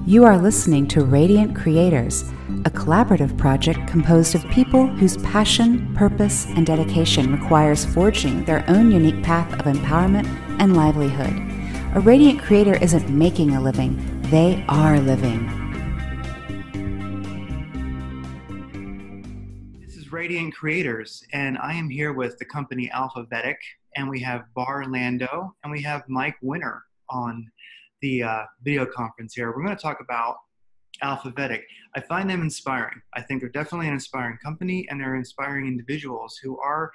You are listening to Radiant Creators, a collaborative project composed of people whose passion, purpose, and dedication requires forging their own unique path of empowerment and livelihood. A Radiant Creator isn't making a living, they are living. This is Radiant Creators, and I am here with the company Alfa Vedic, and we have Bar Lando, and we have Mike Winner on the video conference here. We're going to talk about Alfa Vedic. I find them inspiring. I think they're definitely an inspiring company, and they're inspiring individuals who are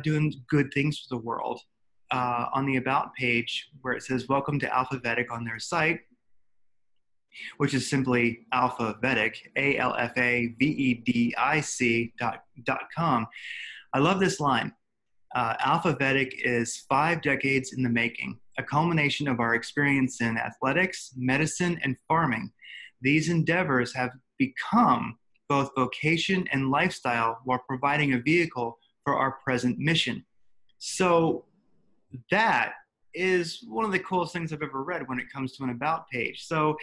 doing good things for the world. On the About page, where it says, welcome to Alfa Vedic on their site, which is simply Alfa Vedic, ALFAVEDIC.com. I love this line. Alfa Vedic is 5 decades in the making, a culmination of our experience in athletics, medicine, and farming. These endeavors have become both vocation and lifestyle while providing a vehicle for our present mission. So that is one of the coolest things I've ever read when it comes to an About page. So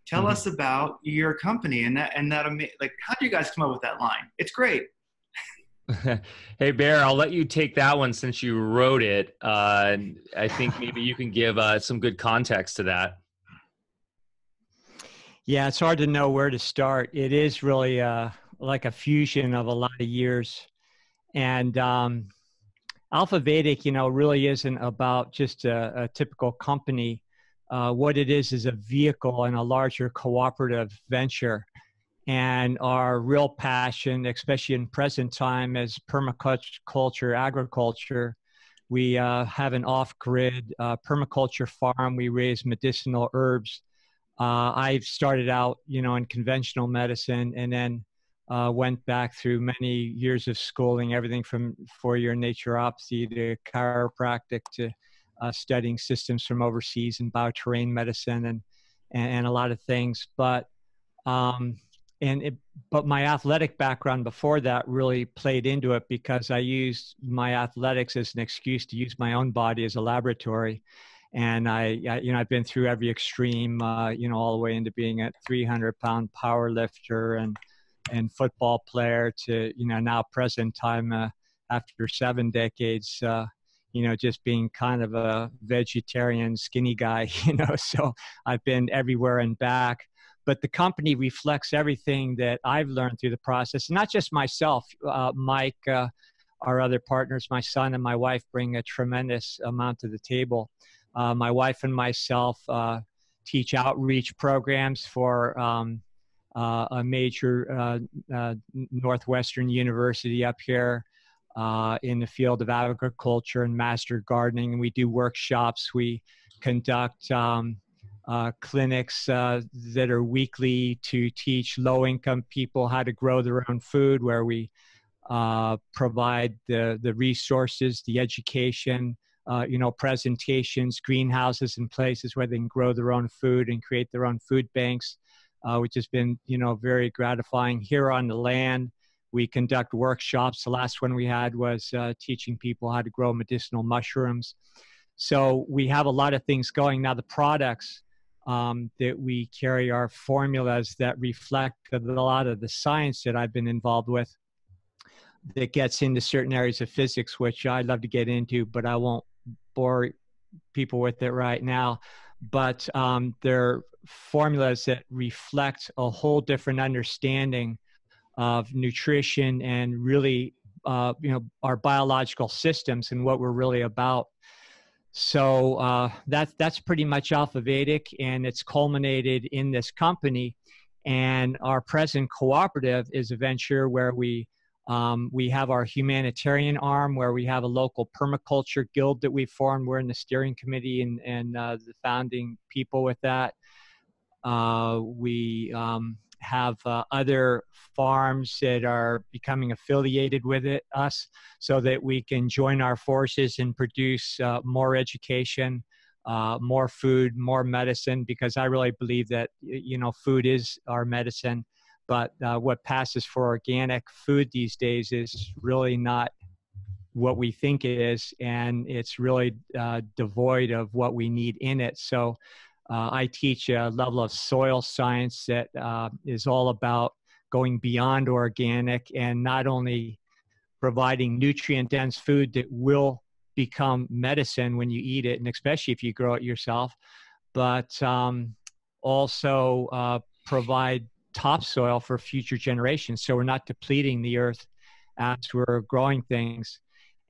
tell us about your company and like, how do you guys come up with that line? It's great. Hey, Bear, I'll let you take that one since you wrote it. I think maybe you can give some good context to that. Yeah, it's hard to know where to start. It is really like a fusion of a lot of years. And Alfa Vedic, really isn't about just a typical company. What it is a vehicle and a larger cooperative venture. And our real passion, especially in present time, is permaculture, agriculture. We have an off-grid permaculture farm. We raise medicinal herbs. I started out, in conventional medicine, and then went back through many years of schooling, everything from 4-year naturopathy to chiropractic to studying systems from overseas and bioterrain medicine and a lot of things. But but my athletic background before that really played into it, because I used my athletics as an excuse to use my own body as a laboratory. And I've been through every extreme, all the way into being a 300-pound power lifter and football player to, now present time, after 7 decades, just being kind of a vegetarian skinny guy, so I've been everywhere and back. But the company reflects everything that I've learned through the process. Not just myself, Mike, our other partners, my son and my wife bring a tremendous amount to the table. My wife and myself teach outreach programs for a major Northwestern university up here in the field of agriculture and master gardening. And we do workshops. We conduct clinics that are weekly to teach low-income people how to grow their own food, where we provide the resources, the education, presentations, greenhouses and places where they can grow their own food and create their own food banks, which has been, very gratifying. Here on the land, we conduct workshops. The last one we had was teaching people how to grow medicinal mushrooms. So we have a lot of things going. Now, the products that we carry are formulas that reflect a lot of the science that I've been involved with, that gets into certain areas of physics, which I'd love to get into, but I won't bore people with it right now. But they're formulas that reflect a whole different understanding of nutrition and really, our biological systems and what we're really about. So that's pretty much Alfa Vedic, and it's culminated in this company. And our present cooperative is a venture where we have our humanitarian arm, where we have a local permaculture guild that we formed. We're in the steering committee and the founding people with that. We have other farms that are becoming affiliated with us, so that we can join our forces and produce more education, more food, more medicine, because I really believe that, food is our medicine. But what passes for organic food these days is really not what we think it is, and it's really devoid of what we need in it. So I teach a level of soil science that is all about going beyond organic and not only providing nutrient-dense food that will become medicine when you eat it, and especially if you grow it yourself, but also provide topsoil for future generations. So we're not depleting the earth as we're growing things.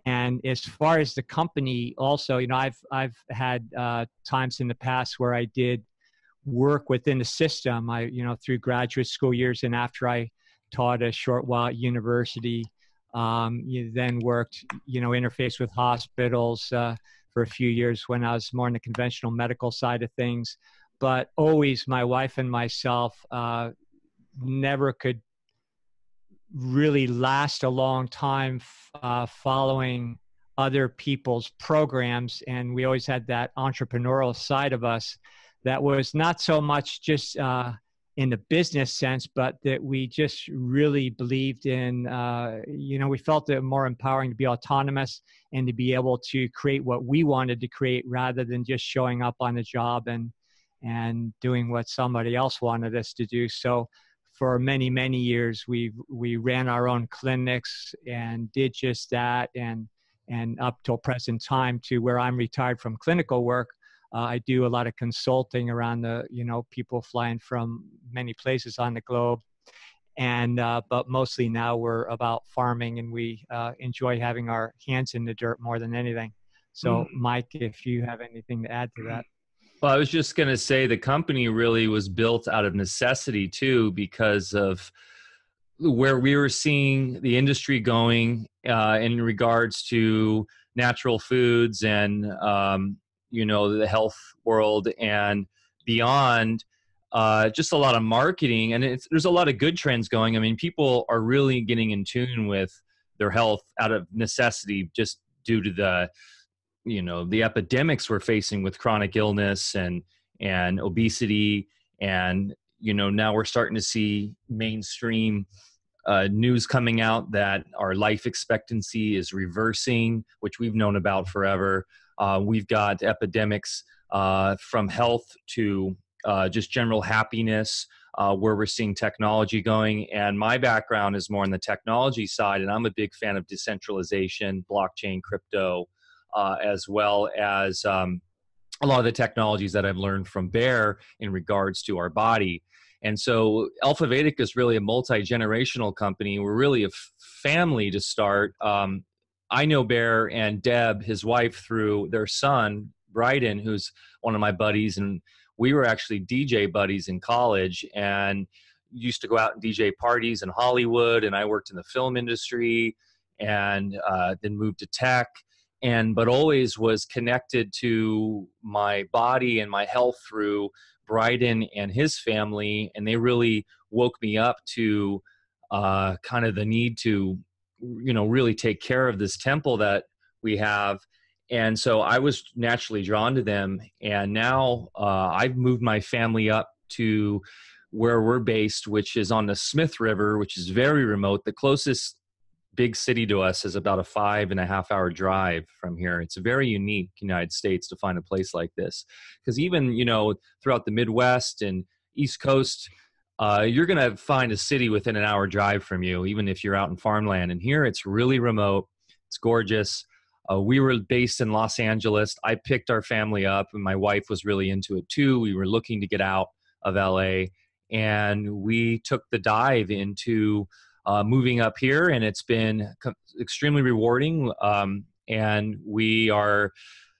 And as far as the company also, you know, I've had times in the past where I did work within the system. Through graduate school years and after I taught a short while at university, you then worked, interfaced with hospitals for a few years when I was more in the conventional medical side of things. But always my wife and myself never could really last a long time following other people's programs. And we always had that entrepreneurial side of us that was not so much just in the business sense, but that we just really believed in, we felt it more empowering to be autonomous and to be able to create what we wanted to create rather than just showing up on a job and doing what somebody else wanted us to do. So for many, many years, we ran our own clinics and did just that. And up till present time, to where I'm retired from clinical work, I do a lot of consulting around people flying from many places on the globe. And but mostly now we're about farming, and we enjoy having our hands in the dirt more than anything. So Mike, if you have anything to add to that. Well, I was just going to say the company really was built out of necessity too, because of where we were seeing the industry going in regards to natural foods and, the health world and beyond. Just a lot of marketing, and there's a lot of good trends going. I mean, people are really getting in tune with their health out of necessity, just due to the epidemics we're facing with chronic illness and obesity. And, now we're starting to see mainstream news coming out that our life expectancy is reversing, which we've known about forever. We've got epidemics from health to just general happiness, where we're seeing technology going. And my background is more on the technology side, and I'm a big fan of decentralization, blockchain, crypto, as well as a lot of the technologies that I've learned from Bear in regards to our body. And so Alfa Vedic is really a multi-generational company. We're really a family to start. I know Bear and Deb, his wife, through their son, Bryden, who's one of my buddies. And we were actually DJ buddies in college and used to go out and DJ parties in Hollywood. And I worked in the film industry and then moved to tech. But always was connected to my body and my health through Bryden and his family. And they really woke me up to kind of the need to, really take care of this temple that we have. And so I was naturally drawn to them. And now I've moved my family up to where we're based, which is on the Smith River, which is very remote. The closest big city to us is about a 5.5 hour drive from here. It's very unique, United States, to find a place like this. Because even, throughout the Midwest and East Coast, you're going to find a city within an hour drive from you, even if you're out in farmland. And here it's really remote. It's gorgeous. We were based in Los Angeles. I picked our family up, and my wife was really into it too. We were looking to get out of LA, and we took the dive into moving up here, and it's been extremely rewarding. And we are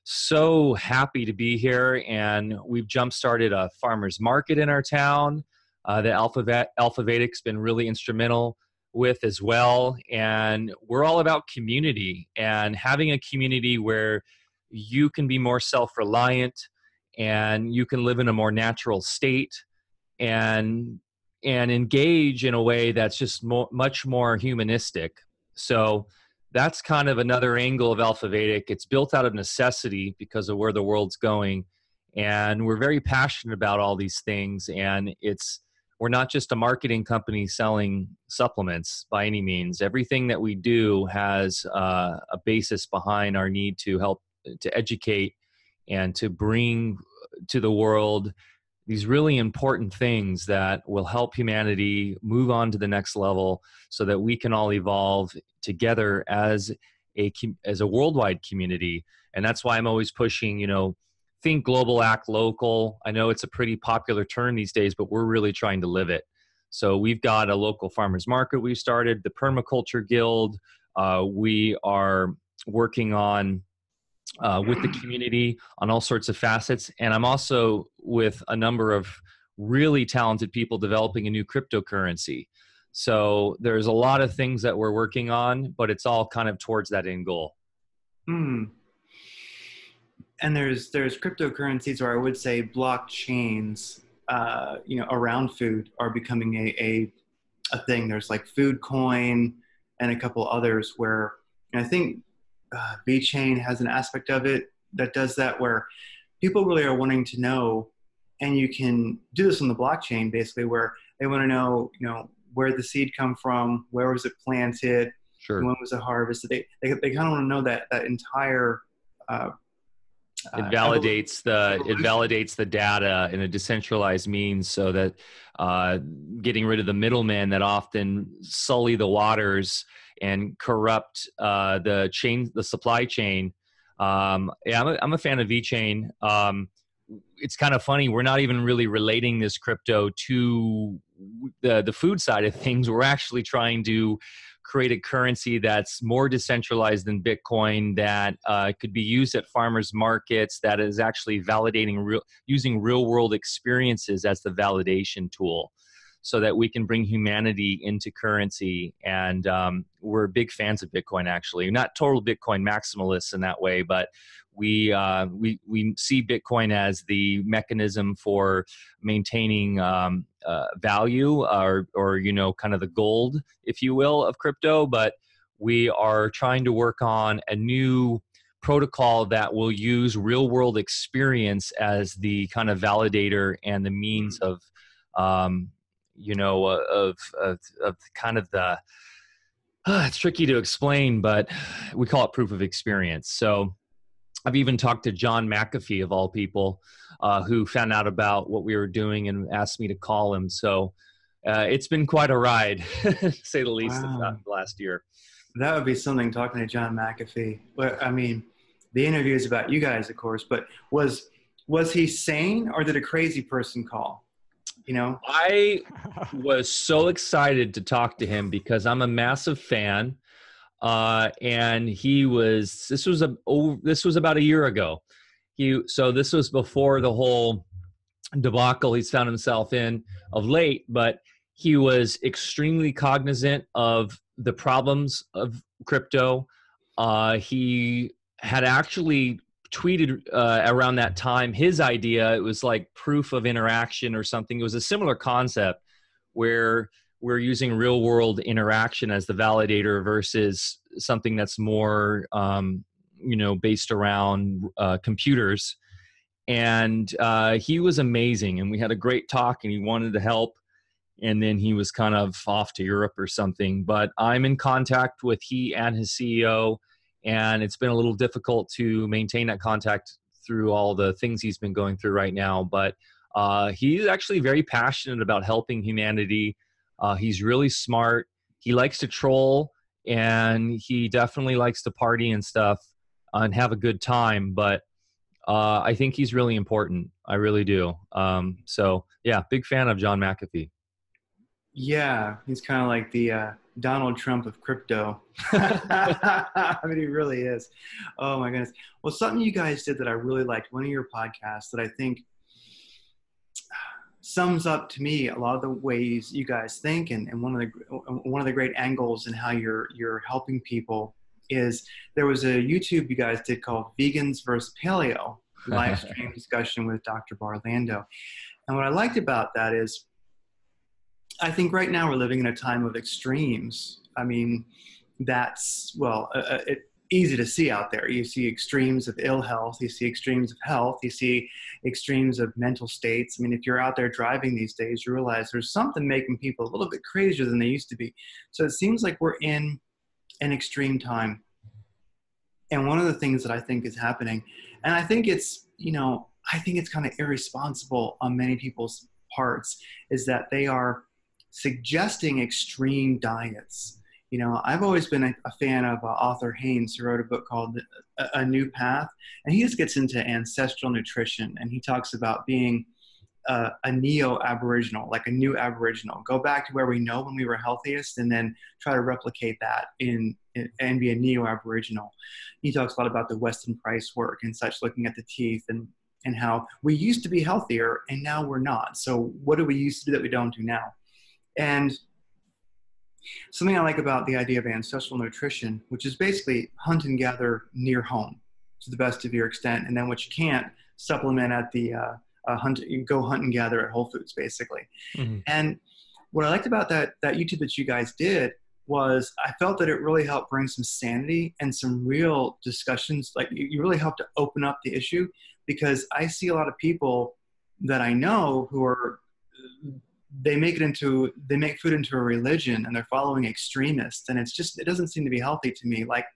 so happy to be here. And we've jump-started a farmer's market in our town that Alfa Vedic's been really instrumental with as well. And we're all about community and having a community where you can be more self-reliant and you can live in a more natural state and engage in a way that's just much more humanistic. So that's kind of another angle of Alfa Vedic. It's built out of necessity because of where the world's going. And we're very passionate about all these things. And it's we're not just a marketing company selling supplements by any means. Everything that we do has a basis behind our need to help to educate and to bring to the world these really important things that will help humanity move on to the next level so that we can all evolve together as a worldwide community. And that's why I'm always pushing, think global, act local. I know it's a pretty popular term these days, but we're really trying to live it. So we've got a local farmers market we've started, the Permaculture Guild. We are working on with the community on all sorts of facets. And I'm also with a number of really talented people developing a new cryptocurrency. So there's a lot of things that we're working on, but it's all kind of towards that end goal. And there's cryptocurrencies, or I would say blockchains, around food are becoming a thing. There's like Food Coin and a couple others where I think VeChain has an aspect of it that does that, where people really are wanting to know, and you can do this on the blockchain basically, where they want to know, where the seed come from, where was it planted, sure, when was it harvested. They kind of want to know that entire. It validates the data in a decentralized means, so that getting rid of the middlemen that often sully the waters and corrupt the supply chain. I'm a fan of VeChain. It's kind of funny. We're not even really relating this crypto to the food side of things. We're actually trying to create a currency that's more decentralized than Bitcoin, that could be used at farmers markets, that is actually validating using real world experiences as the validation tool, so that we can bring humanity into currency. And we're big fans of Bitcoin, actually. Not total Bitcoin maximalists in that way, but we see Bitcoin as the mechanism for maintaining value, or kind of the gold, if you will, of crypto. But we are trying to work on a new protocol that will use real world experience as the kind of validator and the means of kind of the it's tricky to explain, but we call it proof of experience. So I've even talked to John McAfee, of all people, who found out about what we were doing and asked me to call him. So it's been quite a ride, to say the least, Wow. the last year. That would be something, talking to John McAfee. But I mean, the interview is about you guys, of course, but was he sane, or did a crazy person call? I was so excited to talk to him because I'm a massive fan. And this was about a year ago. So this was before the whole debacle he's found himself in of late, but he was extremely cognizant of the problems of crypto. He had actually tweeted around that time his idea. It was like proof of interaction or something. It was a similar concept where we're using real world interaction as the validator versus something that's more, based around computers. And he was amazing, and we had a great talk, and he wanted to help. And then he was kind of off to Europe or something. But I'm in contact with he and his CEO, and it's been a little difficult to maintain that contact through all the things he's been going through right now. But he's actually very passionate about helping humanity. He's really smart. He likes to troll, and he definitely likes to party and stuff and have a good time. But I think he's really important. I really do. So yeah, big fan of John McAfee. Yeah, he's kind of like the Donald Trump of crypto. I mean, he really is. Oh my goodness. Well, something you guys did that I really liked, one of your podcasts that I think sums up to me a lot of the ways you guys think, and one of the great angles in how you're helping people is there was a YouTube you guys did called Vegans versus Paleo, live stream discussion with Dr. Barlando. And what I liked about that is I think right now we're living in a time of extremes. I mean, easy to see out there. You see extremes of ill health, you see extremes of health, you see extremes of mental states. I mean, if you're out there driving these days, you realize there's something making people a little bit crazier than they used to be. So it seems like we're in an extreme time. And one of the things that I think is happening, and I think it's, I think it's kind of irresponsible on many people's parts, is that they are suggesting extreme diets. I've always been a fan of author Haynes, who wrote a book called A New Path, and he just gets into ancestral nutrition, and he talks about being a neo-Aboriginal, like a new Aboriginal. Go back to where we know when we were healthiest, and then try to replicate that and be a neo-Aboriginal. He talks a lot about the Weston Price work and such, looking at the teeth and how we used to be healthier and now we're not. So what do we used to do that we don't do now? And something I like about the idea of ancestral nutrition, which is basically hunt and gather near home to the best of your extent, and then what you can't, supplement at the you go hunt and gather at Whole Foods, basically. Mm-hmm. And what I liked about that YouTube that you guys did was I felt that it really helped bring some sanity and some real discussions. Like, you really helped to open up the issue, because I see a lot of people that I know who are, they make food into a religion, and they're following extremists, and it doesn't seem to be healthy to me. Like,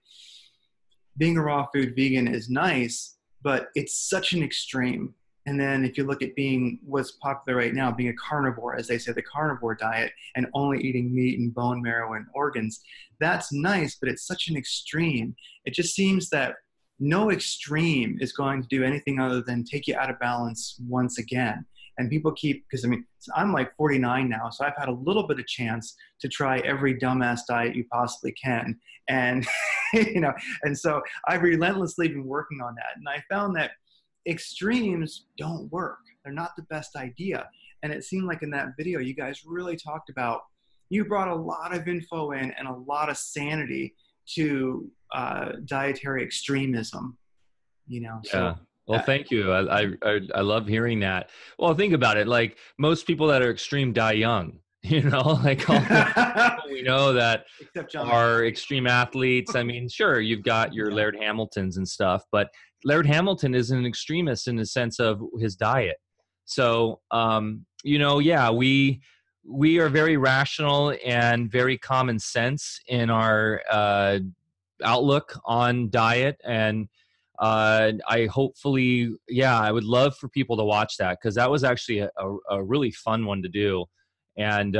being a raw food vegan is nice, but it's such an extreme. And then if you look at being what's popular right now, being a carnivore, as they say, the carnivore diet, and only eating meat and bone marrow and organs, that's nice, but it's such an extreme. It just seems that no extreme is going to do anything other than take you out of balance once again. And people because I'm like 49 now, so I've had a little bit of chance to try every dumbass diet you possibly can. And, and so I've relentlessly been working on that. And I found that extremes don't work. They're not the best idea. And it seemed like in that video, you guys really talked about, you brought a lot of info in and a lot of sanity to dietary extremism, So, yeah. Well, thank you. I love hearing that. Well, think about it. Like, most people that are extreme die young, like all the people we know that are extreme athletes. I mean, sure, you've got your Laird Hamiltons and stuff, but Laird Hamilton is an extremist in the sense of his diet. So, we are very rational and very common sense in our outlook on diet. And I would love for people to watch that, because that was actually a really fun one to do. And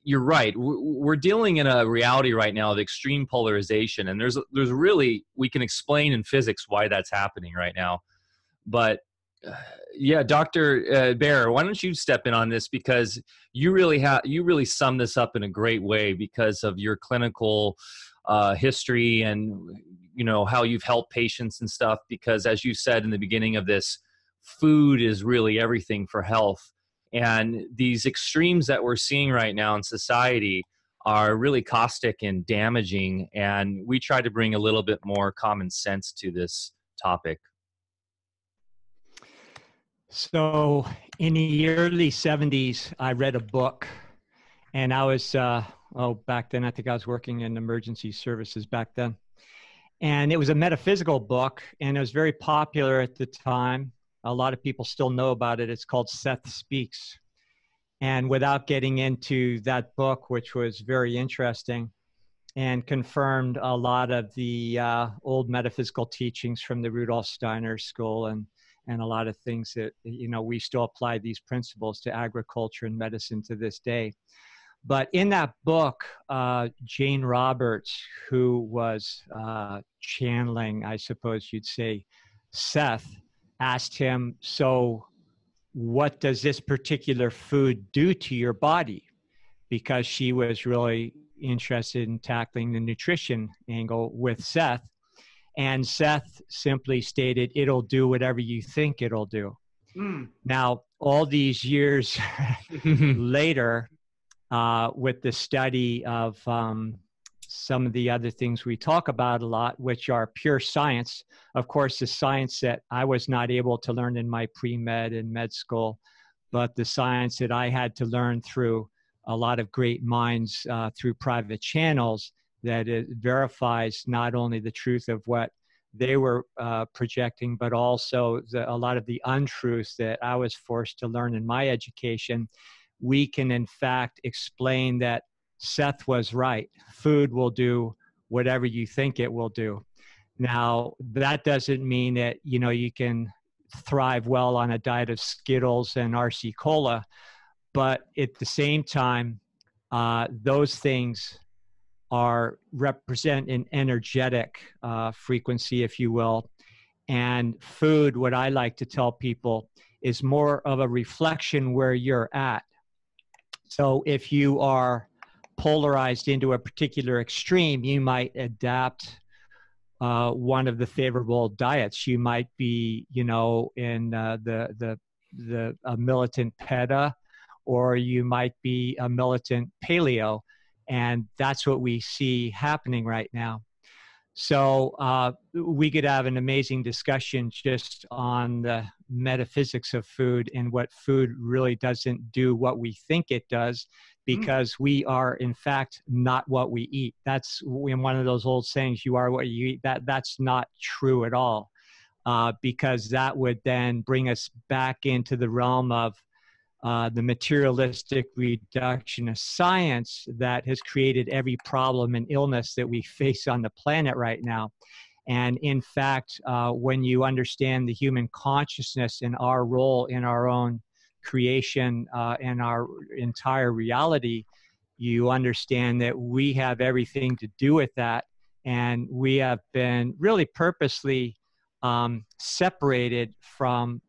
you're right. We're dealing in a reality right now of extreme polarization, and there's really, we can explain in physics why that's happening right now. But Dr. Bear, why don't you step in on this, because you really sum this up in a great way because of your clinical history and how you've helped patients and stuff, because as you said in the beginning of this, food is really everything for health. And these extremes that we're seeing right now in society are really caustic and damaging, and we try to bring a little bit more common sense to this topic. So in the early 70s, I read a book, and I was, back then, I think I was working in emergency services back then. And it was a metaphysical book, and it was very popular at the time. A lot of people still know about it. It's called Seth Speaks. And without getting into that book, which was very interesting and confirmed a lot of the old metaphysical teachings from the Rudolf Steiner school, and a lot of things that, we still apply these principles to agriculture and medicine to this day. But in that book, Jane Roberts, who was channeling, I suppose you'd say, Seth, asked him, so what does this particular food do to your body? Because she was really interested in tackling the nutrition angle with Seth. And Seth simply stated, it'll do whatever you think it'll do. Mm. Now, all these years later, with the study of some of the other things we talk about a lot, which are pure science. Of course, the science that I was not able to learn in my pre-med and med school, but the science that I had to learn through a lot of great minds through private channels, that it verifies not only the truth of what they were projecting, but also a lot of the untruths that I was forced to learn in my education. We can, in fact, explain that Seth was right. Food will do whatever you think it will do. Now, that doesn't mean that, you know, you can thrive well on a diet of Skittles and RC Cola, but at the same time, those things represent an energetic frequency, if you will. And food, what I like to tell people, is more of a reflection where you're at. So if you are polarized into a particular extreme, you might adapt one of the favorable diets. You might be, you know, in the militant PETA, or you might be a militant paleo. And that's what we see happening right now. So we could have an amazing discussion just on the metaphysics of food and what food really doesn't do what we think it does, because we are, in fact, not what we eat. That's in one of those old sayings, you are what you eat. That's not true at all, because that would then bring us back into the realm of the materialistic reductionist science that has created every problem and illness that we face on the planet right now. And in fact, when you understand the human consciousness and our role in our own creation and our entire reality, you understand that we have everything to do with that. And we have been really purposely separated from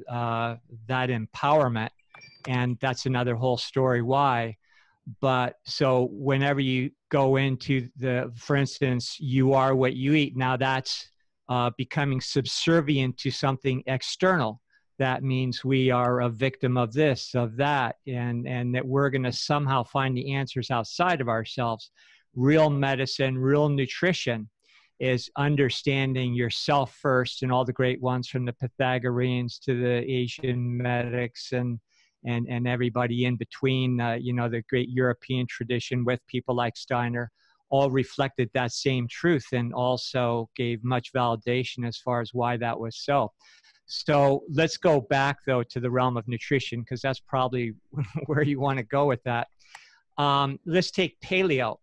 that empowerment. And that's another whole story why. But so whenever you go into for instance, you are what you eat, now that's becoming subservient to something external. That means we are a victim of this, of that, and that we're going to somehow find the answers outside of ourselves. Real medicine, real nutrition is understanding yourself first, and all the great ones from the Pythagoreans to the Asian medics and everybody in between, you know, the great European tradition with people like Steiner, all reflected that same truth and also gave much validation as far as why that was so. So let's go back, though, to the realm of nutrition, because that's probably where you want to go with that. Let's take paleo.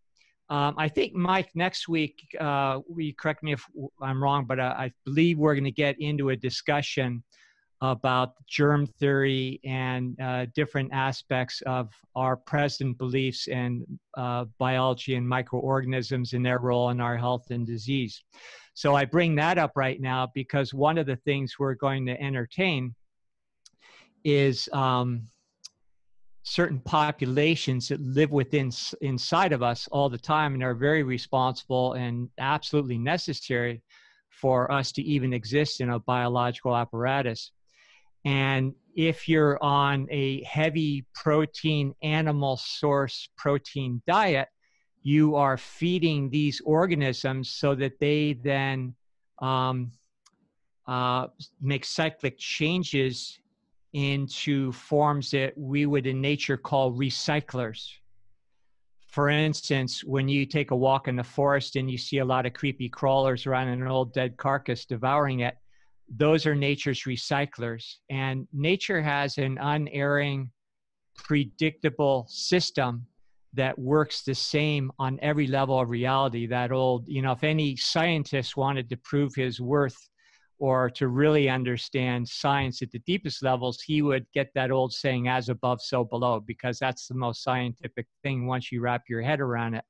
I think, Mike, next week, correct me if I'm wrong, but I believe we're going to get into a discussion about germ theory and different aspects of our present beliefs in biology and microorganisms and their role in our health and disease. So I bring that up right now because one of the things we're going to entertain is certain populations that live inside of us all the time and are very responsible and absolutely necessary for us to even exist in a biological apparatus. And if you're on a heavy protein, animal source protein diet, you are feeding these organisms so that they then make cyclic changes into forms that we would in nature call recyclers. For instance, when you take a walk in the forest and you see a lot of creepy crawlers around an old dead carcass devouring it, those are nature's recyclers. And nature has an unerring, predictable system that works the same on every level of reality. That old, you know, if any scientist wanted to prove his worth or to really understand science at the deepest levels, he would get that old saying, as above, so below, because that's the most scientific thing once you wrap your head around it.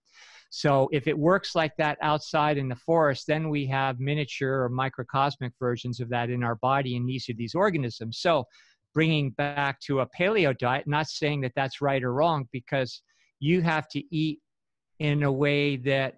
So if it works like that outside in the forest, then we have miniature or microcosmic versions of that in our body in each of these organisms. So bringing back to a paleo diet, not saying that that's right or wrong, because you have to eat in a way that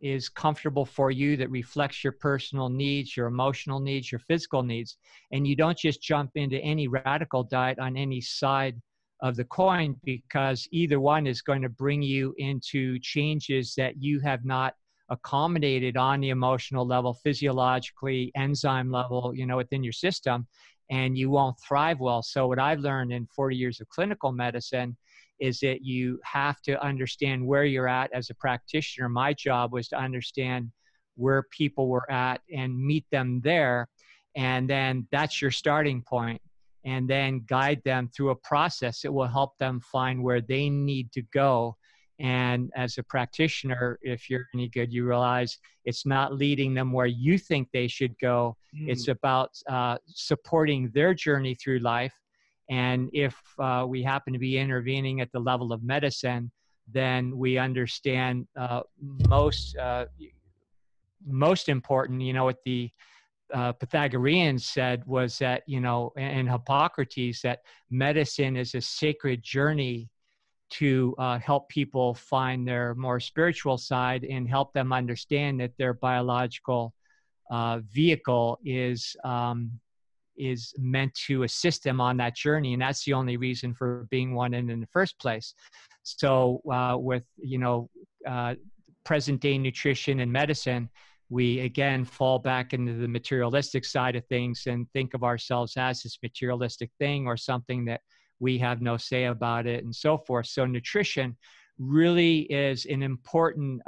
is comfortable for you, that reflects your personal needs, your emotional needs, your physical needs. And you don't just jump into any radical diet on any side of the coin, because either one is going to bring you into changes that you have not accommodated on the emotional level, physiologically, enzyme level, you know, within your system, and you won't thrive well. So what I've learned in 40 years of clinical medicine is that you have to understand where you're at as a practitioner. My job was to understand where people were at and meet them there. And then that's your starting point. And then guide them through a process that will help them find where they need to go. And as a practitioner, if you're any good, you realize it's not leading them where you think they should go. It's about supporting their journey through life. And if we happen to be intervening at the level of medicine, then we understand most important, what the Pythagoreans said was that, and Hippocrates, that medicine is a sacred journey to help people find their more spiritual side and help them understand that their biological vehicle is meant to assist them on that journey. And that's the only reason for being one in the first place. So with, present day nutrition and medicine, we again fall back into the materialistic side of things and think of ourselves as this materialistic thing or something that we have no say about it and so forth. So nutrition really is an important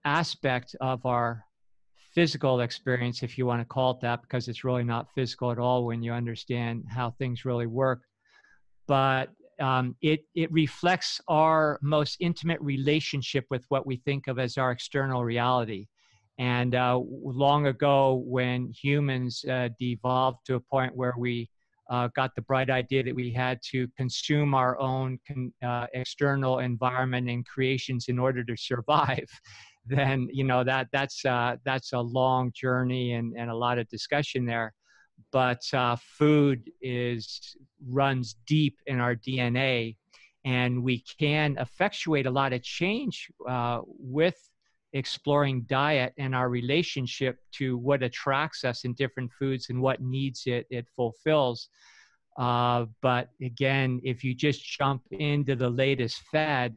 aspect of our physical experience, if you want to call it that, because it's really not physical at all when you understand how things really work. But it reflects our most intimate relationship with what we think of as our external reality. And long ago, when humans devolved to a point where we got the bright idea that we had to consume our own external environment and creations in order to survive, then that's a long journey and a lot of discussion there. But food runs deep in our DNA, and we can effectuate a lot of change with exploring diet and our relationship to what attracts us in different foods and what needs it fulfills. But again, if you just jump into the latest fad,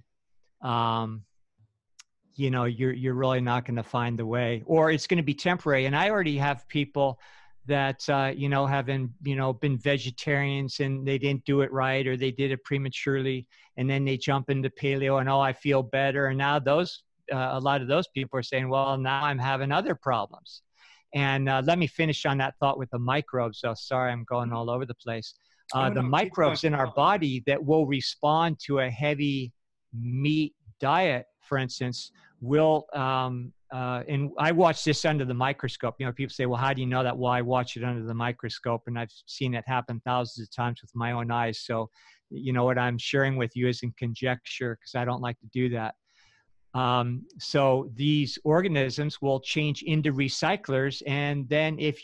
you're really not going to find the way, or it's going to be temporary. And I already have people that, have been vegetarians and they didn't do it right, or they did it prematurely. And then they jump into paleo and, I feel better. And now a lot of those people are saying, well, now I'm having other problems. And let me finish on that thought with the microbes. So sorry, I'm going all over the place. The microbes in our body that will respond to a heavy meat diet, for instance, will, and I watch this under the microscope. People say, well, how do you know that? Well, I watch it under the microscope, and I've seen it happen thousands of times with my own eyes. So, what I'm sharing with you isn't conjecture, because I don't like to do that. So these organisms will change into recyclers. And then if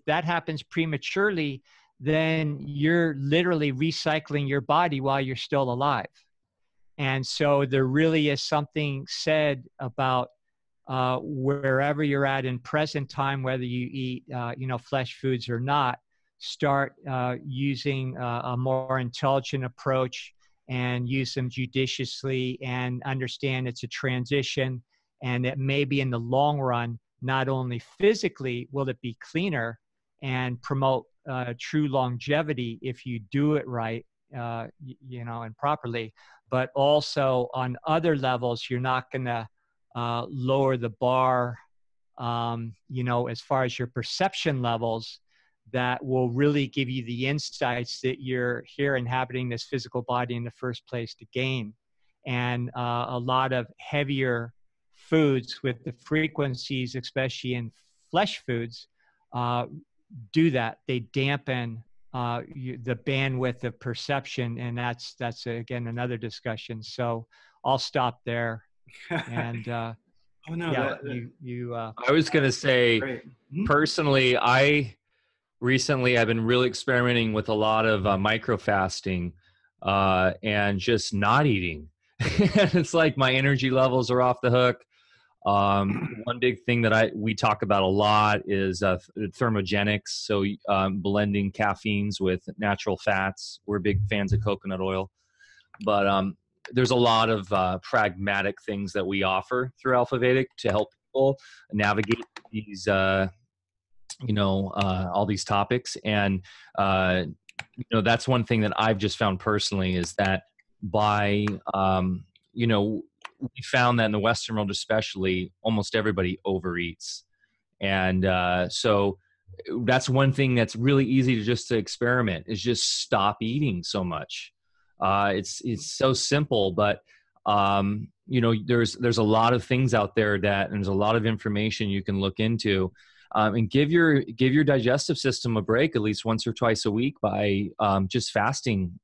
that happens prematurely, then you're literally recycling your body while you're still alive. And so there really is something said about wherever you're at in present time, whether you eat, flesh foods or not, start using a more intelligent approach and use them judiciously, and understand it's a transition, and that maybe in the long run, not only physically will it be cleaner and promote true longevity if you do it right, and properly, but also on other levels, you're not going to lower the bar, as far as your perception levels, that will really give you the insights that you're here inhabiting this physical body in the first place to gain. And a lot of heavier foods with the frequencies, especially in flesh foods, do that. They dampen the bandwidth of perception. And that's again, another discussion. So I'll stop there. And I was going to say, personally, recently, I've been really experimenting with a lot of micro fasting and just not eating. It's like my energy levels are off the hook. One big thing that we talk about a lot is thermogenics, so blending caffeines with natural fats. We're big fans of coconut oil. But there's a lot of pragmatic things that we offer through Alfa Vedic to help people navigate these all these topics. And, that's one thing that I've just found personally, is that by, we found that in the Western world, especially, almost everybody overeats. And so that's one thing that's really easy to experiment, is just stop eating so much. It's so simple, but there's a lot of things out there and there's a lot of information you can look into, and give your digestive system a break at least once or twice a week by just fasting.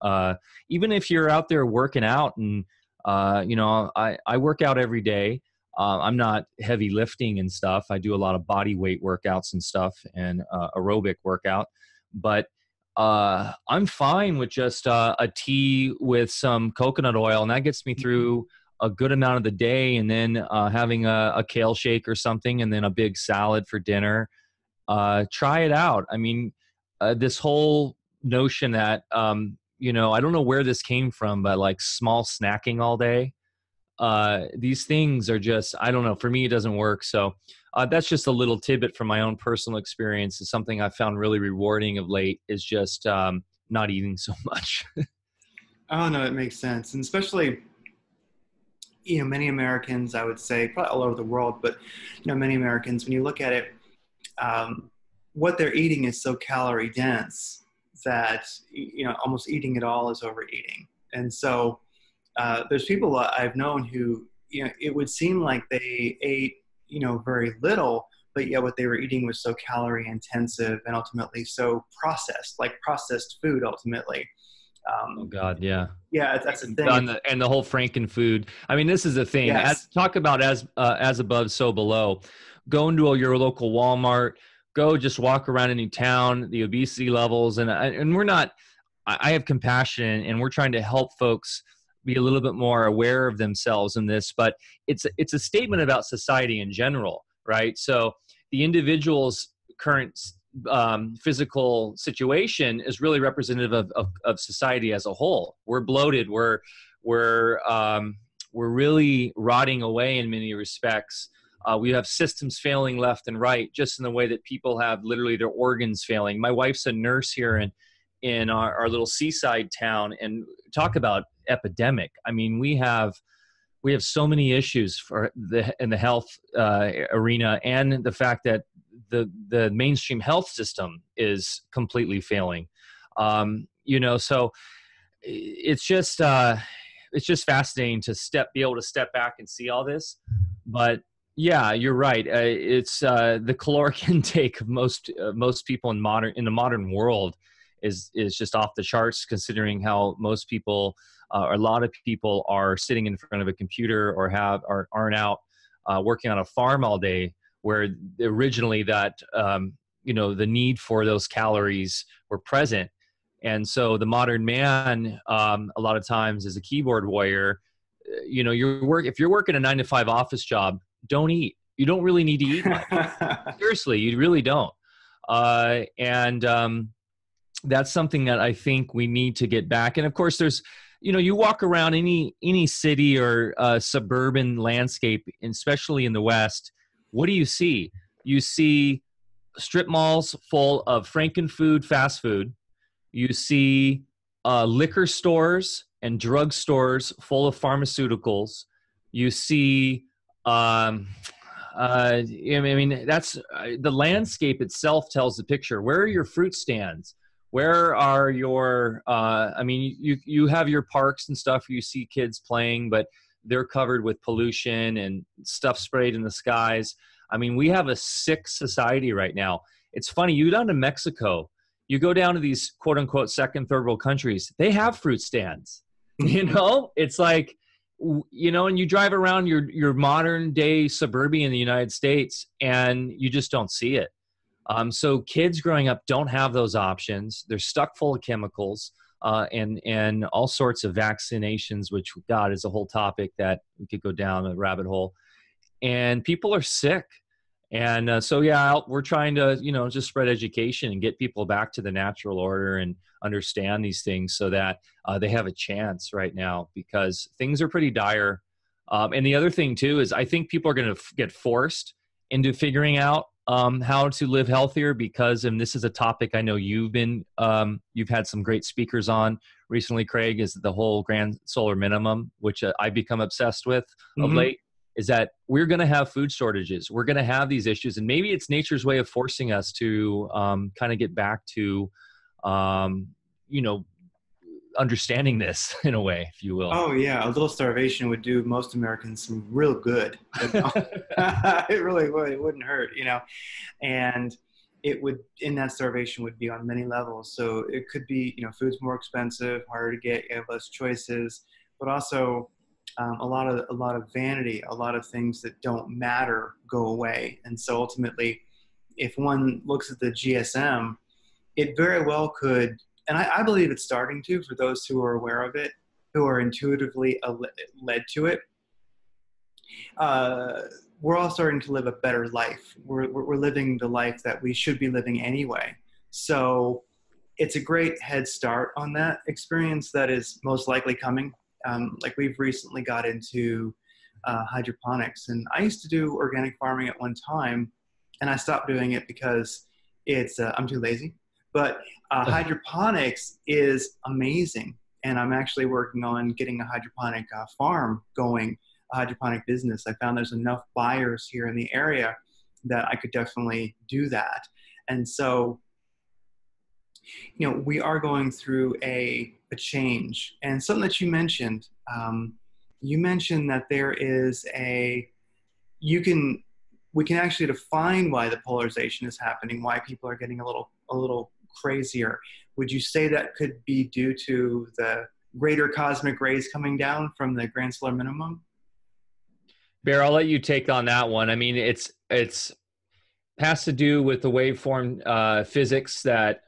Even if you're out there working out, and I work out every day. I'm not heavy lifting and stuff. I do a lot of body weight workouts and stuff, and aerobic workout. But I'm fine with just a tea with some coconut oil, and that gets me through a good amount of the day. And then having a kale shake or something, and then a big salad for dinner. Try it out. I mean, this whole notion that I don't know where this came from, but like small snacking all day. These things are just, I don't know, for me, it doesn't work. So that's just a little tidbit from my own personal experience. It's something I found really rewarding of late, is just not eating so much. Oh, no, it makes sense. And especially, many Americans, I would say, probably all over the world, but, many Americans, when you look at it, what they're eating is so calorie dense that, almost eating it all is overeating. And so, there's people I've known who, it would seem like they ate, very little, but yet what they were eating was so calorie intensive and ultimately so processed, like processed food ultimately. Oh God, yeah. Yeah, that's the thing. And the whole Frankenfood. I mean, this is the thing. Yes. Talk about as above, so below. Go into your local Walmart. Go just walk around any town. The obesity levels, and we're not. I have compassion, and we're trying to help folks be a little bit more aware of themselves in this, but it's a statement about society in general, right? So the individual's current physical situation is really representative of society as a whole. We're bloated. We're really rotting away in many respects. We have systems failing left and right, just in the way that people have literally their organs failing. My wife's a nurse here in our little seaside town, and talk about epidemic. I mean, we have so many issues in the health arena, and the fact that the mainstream health system is completely failing. So it's just fascinating to be able to step back and see all this. But yeah, you're right. It's the caloric intake of most people in the modern world is just off the charts, considering how most people, or a lot of people, are sitting in front of a computer or aren't out working on a farm all day, where originally that the need for those calories were present. And so the modern man, a lot of times, is a keyboard warrior. If you're working a 9-to-5 office job, don't eat. You don't really need to eat much. Seriously, you really don't. That's something that I think we need to get back. And of course, there's, you walk around any city or suburban landscape, especially in the West, what do you see? You see strip malls full of Frankenfood fast food. You see liquor stores and drug stores full of pharmaceuticals. You see, that's the landscape itself tells the picture. Where are your fruit stands? Where are your, you have your parks and stuff where you see kids playing, but they're covered with pollution and stuff sprayed in the skies. I mean, we have a sick society right now. It's funny, you go down to Mexico, you go down to these quote unquote second, third world countries, they have fruit stands. It's like, and you drive around your modern day suburbia in the United States and you just don't see it. So kids growing up don't have those options. They're stuck full of chemicals and all sorts of vaccinations, which, God, is a whole topic that we could go down a rabbit hole. And people are sick. And we're trying to, just spread education and get people back to the natural order and understand these things so that they have a chance right now, because things are pretty dire. And the other thing, too, is I think people are going to get forced into figuring out how to live healthier, because, and this is a topic I know you've had some great speakers on recently, Craig, is the whole grand solar minimum, which I've become obsessed with of late, is that we're going to have food shortages. We're going to have these issues, and maybe it's nature's way of forcing us to kind of get back to, understanding this in a way, if you will. Oh yeah, a little starvation would do most Americans some real good. It really would. It wouldn't hurt, and it would, in that starvation would be on many levels. So it could be, food's more expensive, harder to get, you have less choices, but also a lot of vanity, a lot of things that don't matter go away. And so ultimately, if one looks at the GSM, it very well could. And I believe it's starting to, for those who are aware of it, who are intuitively led to it. We're all starting to live a better life. We're living the life that we should be living anyway. So it's a great head start on that experience that is most likely coming. Like we've recently got into hydroponics. And I used to do organic farming at one time, and I stopped doing it because I'm too lazy. But hydroponics is amazing, and I'm actually working on getting a hydroponic farm going, a hydroponic business. I found there's enough buyers here in the area that I could definitely do that. And so, we are going through a change. And something that you mentioned that there is we can actually define why the polarization is happening, why people are getting a little crazier. Would you say that could be due to the greater cosmic rays coming down from the grand solar minimum? Bear, I'll let you take on that one. I mean, it's has to do with the waveform physics that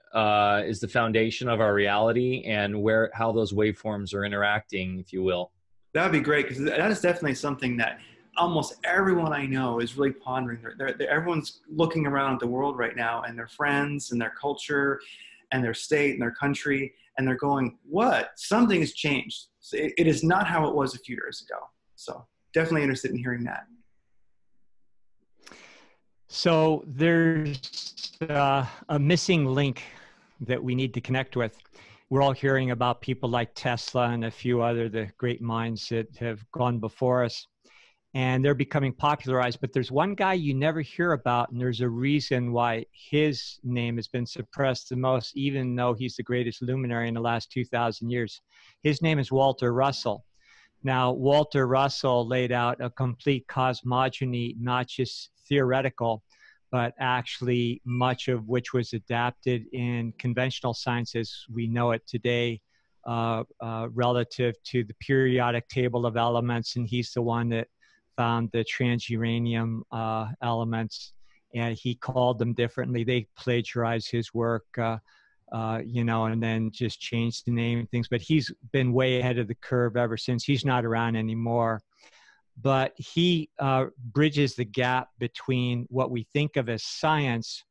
is the foundation of our reality, and how those waveforms are interacting, if you will. That would be great, because that is definitely something that almost everyone I know is really pondering. Everyone's looking around at the world right now, and their friends and their culture and their state and their country, and they're going, what? Something has changed. It is not how it was a few years ago. So definitely interested in hearing that. So there's a missing link that we need to connect with. We're all hearing about people like Tesla and a few other the great minds that have gone before us, and they're becoming popularized. But there's one guy you never hear about, and there's a reason why his name has been suppressed the most, even though he's the greatest luminary in the last 2,000 years. His name is Walter Russell. Now, Walter Russell laid out a complete cosmogony, not just theoretical, but actually much of which was adapted in conventional science as we know it today, relative to the periodic table of elements. And he's the one that found the transuranium elements, and he called them differently. They plagiarized his work, and then just changed the name and things. But he's been way ahead of the curve ever since. He's not around anymore. But he bridges the gap between what we think of as science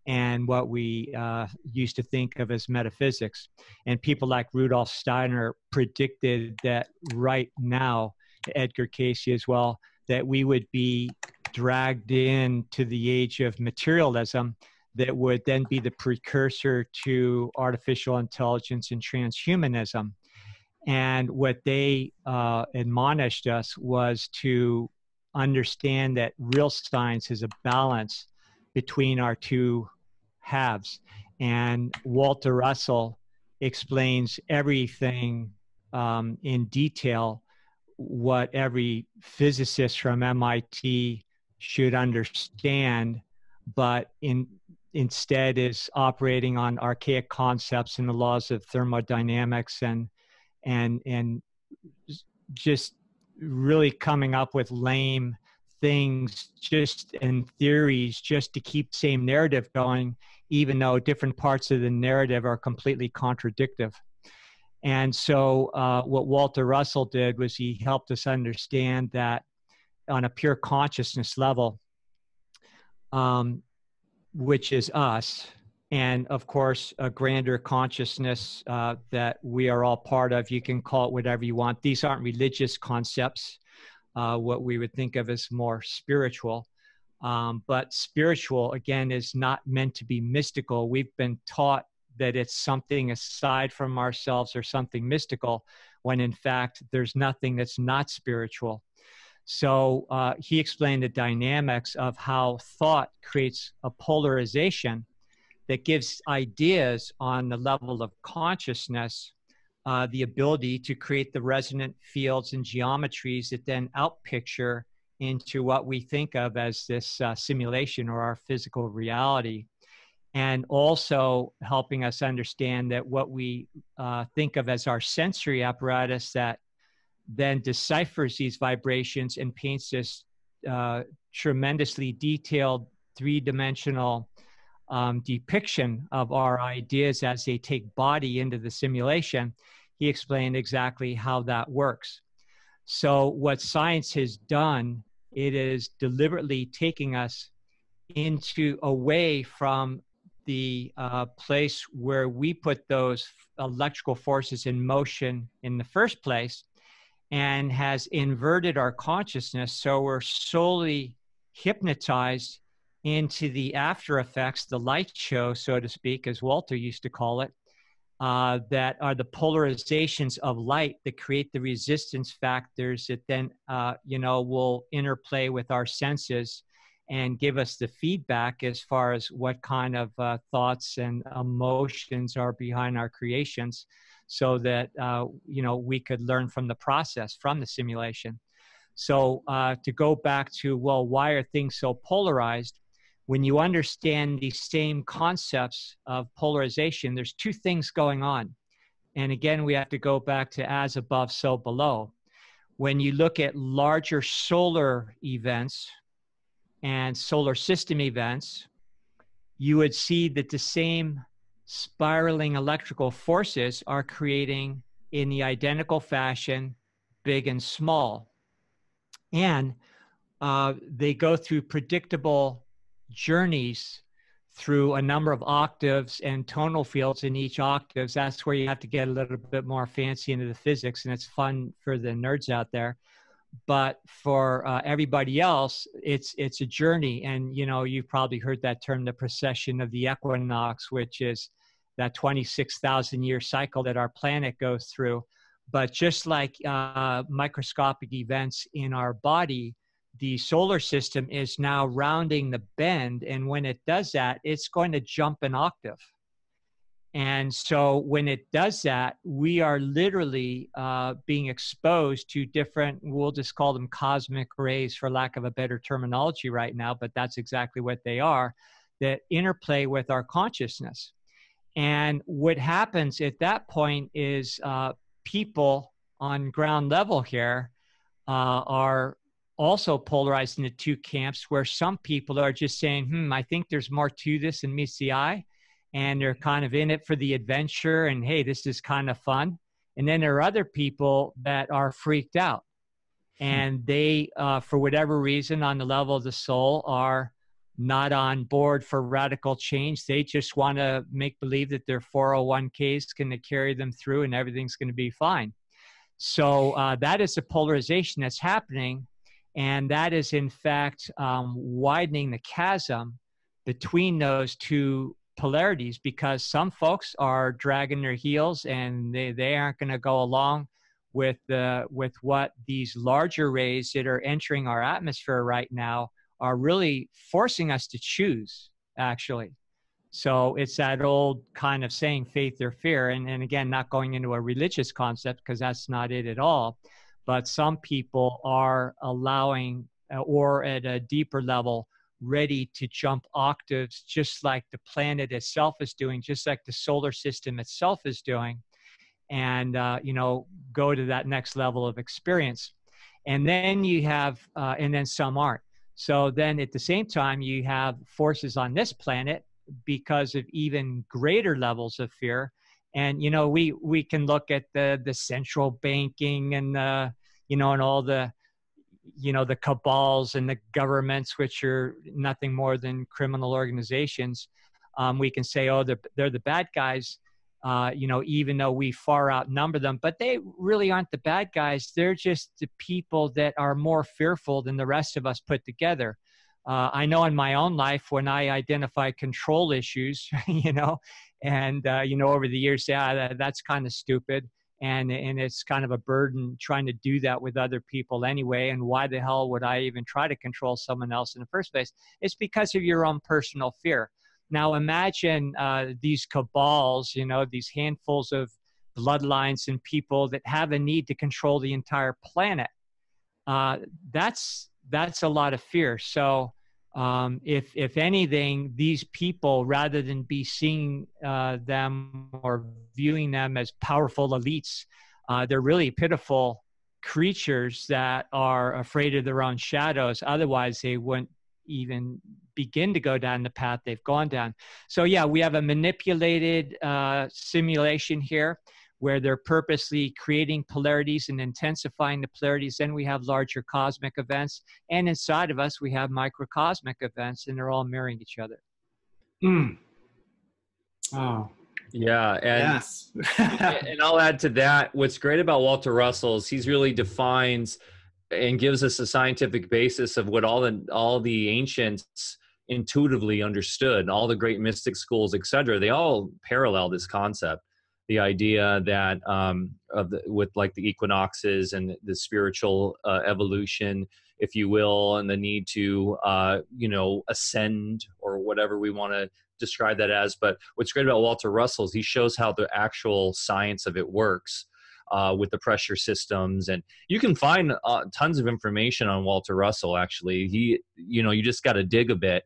and what we used to think of as metaphysics. And people like Rudolf Steiner predicted that right now, Edgar Cayce as well, that we would be dragged into the age of materialism that would then be the precursor to artificial intelligence and transhumanism. And what they admonished us was to understand that real science is a balance between our two halves. And Walter Russell explains everything in detail, what every physicist from MIT should understand, but instead is operating on archaic concepts and the laws of thermodynamics and just really coming up with lame things just in theories just to keep the same narrative going, even though different parts of the narrative are completely contradictory. And so what Walter Russell did was he helped us understand that on a pure consciousness level, which is us, and of course, a grander consciousness that we are all part of. You can call it whatever you want. These aren't religious concepts, what we would think of as more spiritual. But spiritual, again, is not meant to be mystical. We've been taught that it's something aside from ourselves or something mystical, when in fact, there's nothing that's not spiritual. So he explained the dynamics of how thought creates a polarization that gives ideas on the level of consciousness the ability to create the resonant fields and geometries that then outpicture into what we think of as this simulation or our physical reality. And also helping us understand that what we think of as our sensory apparatus that then deciphers these vibrations and paints this tremendously detailed three-dimensional depiction of our ideas as they take body into the simulation. He explained exactly how that works. So what science has done, it is deliberately taking us away from the place where we put those electrical forces in motion in the first place, and has inverted our consciousness. So we're solely hypnotized into the after effects, the light show, so to speak, as Walter used to call it, that are the polarizations of light that create the resistance factors that then, will interplay with our senses and give us the feedback as far as what kind of thoughts and emotions are behind our creations, so that, we could learn from the process, from the simulation. So to go back to, well, why are things so polarized? When you understand these same concepts of polarization, there's two things going on. And again, we have to go back to as above, so below. When you look at larger solar events and solar system events, you would see that the same spiraling electrical forces are creating in the identical fashion, big and small. And they go through predictable journeys through a number of octaves and tonal fields in each octave. That's where you have to get a little bit more fancy into the physics, and it's fun for the nerds out there. But for everybody else, it's a journey. And, you've probably heard that term, the precession of the equinox, which is that 26,000-year cycle that our planet goes through. But just like microscopic events in our body, the solar system is now rounding the bend. And when it does that, it's going to jump an octave. And so when it does that, we are literally being exposed to different, we'll just call them cosmic rays for lack of a better terminology right now, but that's exactly what they are, that interplay with our consciousness. And what happens at that point is people on ground level here are also polarized into two camps, where some people are just saying, I think there's more to this than meets the eye. And they're kind of in it for the adventure, and hey, this is kind of fun. And then there are other people that are freaked out, and they, for whatever reason, on the level of the soul, are not on board for radical change. They just want to make believe that their 401k is going to carry them through and everything's going to be fine. So that is a polarization that's happening, and that is in fact widening the chasm between those two polarities, because some folks are dragging their heels and they aren't going to go along with what these larger rays that are entering our atmosphere right now are really forcing us to choose, actually. So it's that old kind of saying, faith or fear. And again, not going into a religious concept, because that's not it at all. But some people are allowing, or at a deeper level, ready to jump octaves, just like the planet itself is doing, just like the solar system itself is doing, and go to that next level of experience. And then you have, and then some aren't. So then at the same time, you have forces on this planet because of even greater levels of fear. And we can look at the central banking and and all the the cabals and the governments, which are nothing more than criminal organizations. We can say, oh, they're the bad guys, even though we far outnumber them. But they really aren't the bad guys. They're just the people that are more fearful than the rest of us put together. I know in my own life when I identify control issues, and over the years, that's kind of stupid. And it's kind of a burden trying to do that with other people anyway. And why the hell would I even try to control someone else in the first place? It's because of your own personal fear. Now imagine these cabals, these handfuls of bloodlines and people that have a need to control the entire planet. That's a lot of fear. So if anything, these people, rather than be seeing them or viewing them as powerful elites, they're really pitiful creatures that are afraid of their own shadows. Otherwise, they wouldn't even begin to go down the path they've gone down. So yeah, we have a manipulated simulation here where they're purposely creating polarities and intensifying the polarities. Then we have larger cosmic events. And inside of us, we have microcosmic events, and they're all mirroring each other. Oh. Yeah. And, yes. and I'll add to that, what's great about Walter Russell is he's really defines and gives us a scientific basis of what all the ancients intuitively understood. All the great mystic schools, et cetera, they all parallel this concept. The idea that with like the equinoxes and the spiritual evolution, if you will, and the need to ascend, or whatever we want to describe that as. But what's great about Walter Russell is he shows how the actual science of it works with the pressure systems, and you can find tons of information on Walter Russell. Actually, you just got to dig a bit.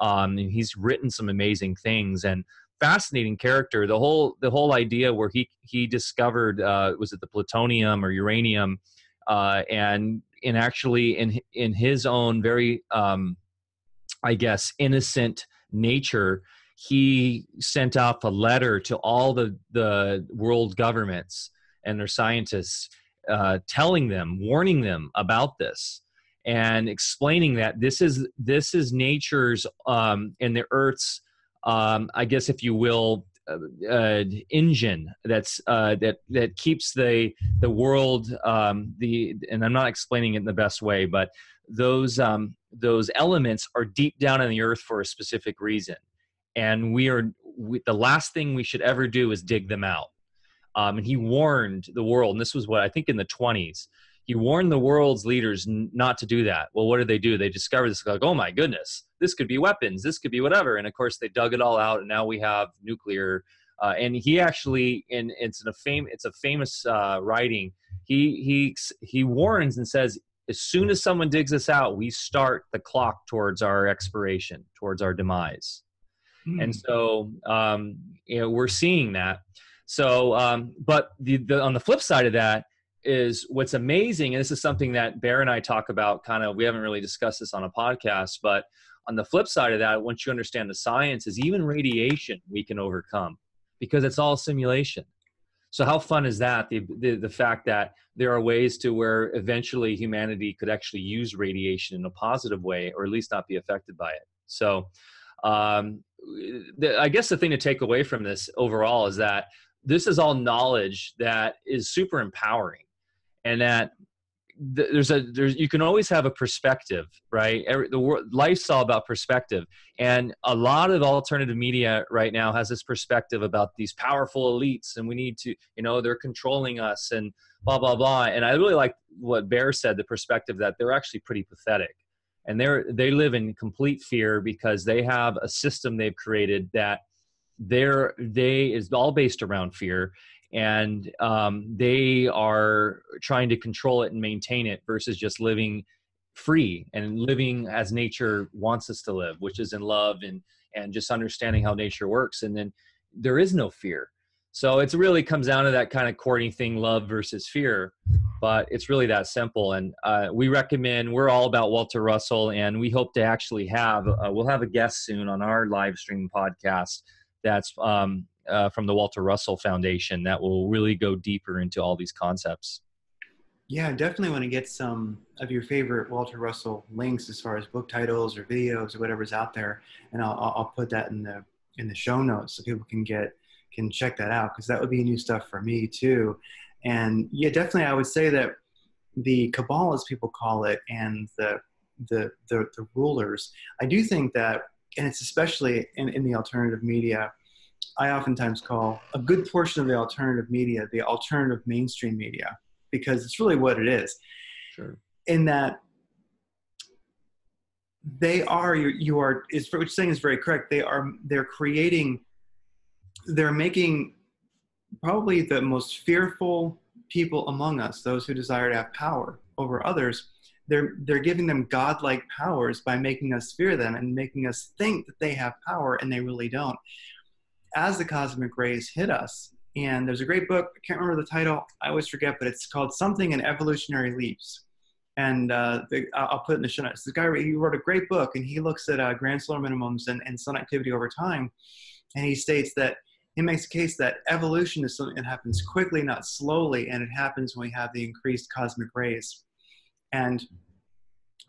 And he's written some amazing things, and fascinating character. The whole idea where he discovered was it the plutonium or uranium, and actually in his own very I guess innocent nature, he sent off a letter to all the world governments and their scientists, warning them about this, and explaining that this is nature's and the Earth's I guess, if you will, engine that keeps the world and I'm not explaining it in the best way, but those elements are deep down in the earth for a specific reason, and the last thing we should ever do is dig them out. And he warned the world, and this was what I think in the 1920s. He warned the world's leaders not to do that. Well, what did they do? They discovered this, like, oh my goodness, this could be weapons, this could be whatever. And of course, they dug it all out, and now we have nuclear. And he actually, it's a famous writing. He warns and says, as soon as someone digs us out, we start the clock towards our expiration, towards our demise. And so, we're seeing that. So, but on the flip side of that, is what's amazing, and this is something that Bear and I talk about we haven't really discussed this on a podcast, but on the flip side of that, once you understand the science, is even radiation we can overcome because it's all simulation. So how fun is that? The fact that there are ways to where eventually humanity could actually use radiation in a positive way, or at least not be affected by it. So I guess the thing to take away from this overall is that this is all knowledge that is super empowering. And that you can always have a perspective, right? Life's all about perspective. And a lot of alternative media right now has this perspective about these powerful elites, and we need to, they're controlling us and blah, blah, blah. And I really like what Bear said, the perspective that they're actually pretty pathetic. And they live in complete fear because they have a system they've created that is all based around fear. And they are trying to control it and maintain it versus just living free and living as nature wants us to live, which is in love and just understanding how nature works. And then there is no fear. So it really comes down to that kind of courting thing, love versus fear. But it's really that simple. And we're all about Walter Russell, and we hope to actually we'll have a guest soon on our live stream podcast that's from the Walter Russell Foundation that will really go deeper into all these concepts. Yeah, definitely want to get some of your favorite Walter Russell links as far as book titles or videos or whatever's out there, and I'll put that in the show notes so people can check that out, because that would be new stuff for me too. And yeah, definitely I would say that the cabal, as people call it, and the the rulers. I do think that, and it's especially in the alternative media, I oftentimes call a good portion of the alternative media the alternative mainstream media, because it's really what it is. Sure. In that they are, what you're saying is very correct. They're making probably the most fearful people among us, those who desire to have power over others. They're giving them godlike powers by making us fear them and making us think that they have power, and they really don't. As the cosmic rays hit us, and there's a great book, I can't remember the title, I always forget, but it's called something in Evolutionary Leaps. And I'll put it in the show notes. This guy, he wrote a great book, and he looks at grand solar minimums and sun activity over time. And he states that he makes a case that evolution is something that happens quickly, not slowly, and it happens when we have the increased cosmic rays. And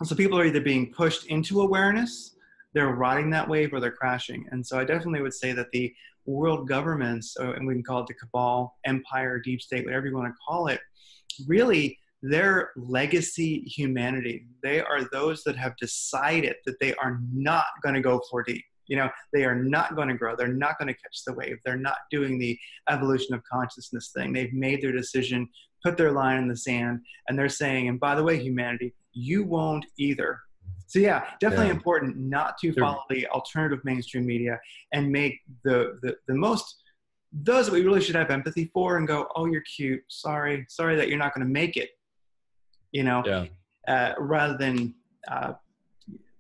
so people are either being pushed into awareness, they're riding that wave, or they're crashing. And so I definitely would say that the world governments, and we can call it the cabal, empire, deep state, whatever you want to call it, really, their legacy humanity, they are those that have decided that they are not going to go 4D. You know, they are not going to grow. They're not going to catch the wave. They're not doing the evolution of consciousness thing. They've made their decision, put their line in the sand, and they're saying, and by the way, humanity, you won't either. So yeah, definitely important not to follow the alternative mainstream media and make the most, those that we really should have empathy for and go, oh, you're cute. Sorry that you're not going to make it, you know, rather than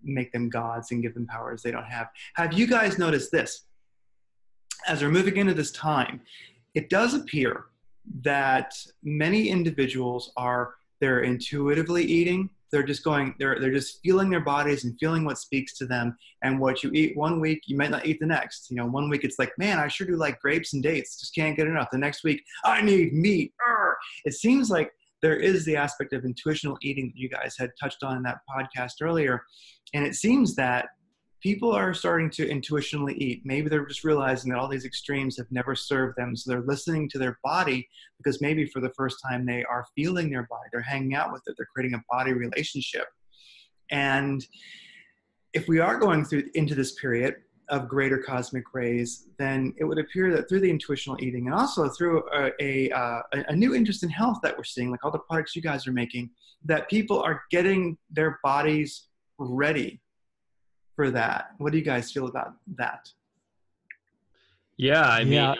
make them gods and give them powers they don't have. Have you guys noticed this? As we're moving into this time, it does appear that many individuals they're intuitively eating. They're just they're just feeling their bodies and feeling what speaks to them. And what you eat one week, you might not eat the next. You know, one week it's like, man, I sure do like grapes and dates. Just can't get enough. The next week, I need meat. It seems like there is the aspect of intuitional eating that you guys had touched on in that podcast earlier. And it seems that people are starting to intuitionally eat. Maybe they're just realizing that all these extremes have never served them. So they're listening to their body, because maybe for the first time they are feeling their body. They're hanging out with it. They're creating a body relationship. And if we are going into this period of greater cosmic rays, then it would appear that through the intuitional eating, and also through a new interest in health that we're seeing, like all the products you guys are making, that people are getting their bodies ready for that. What do you guys feel about that? Yeah, I mean,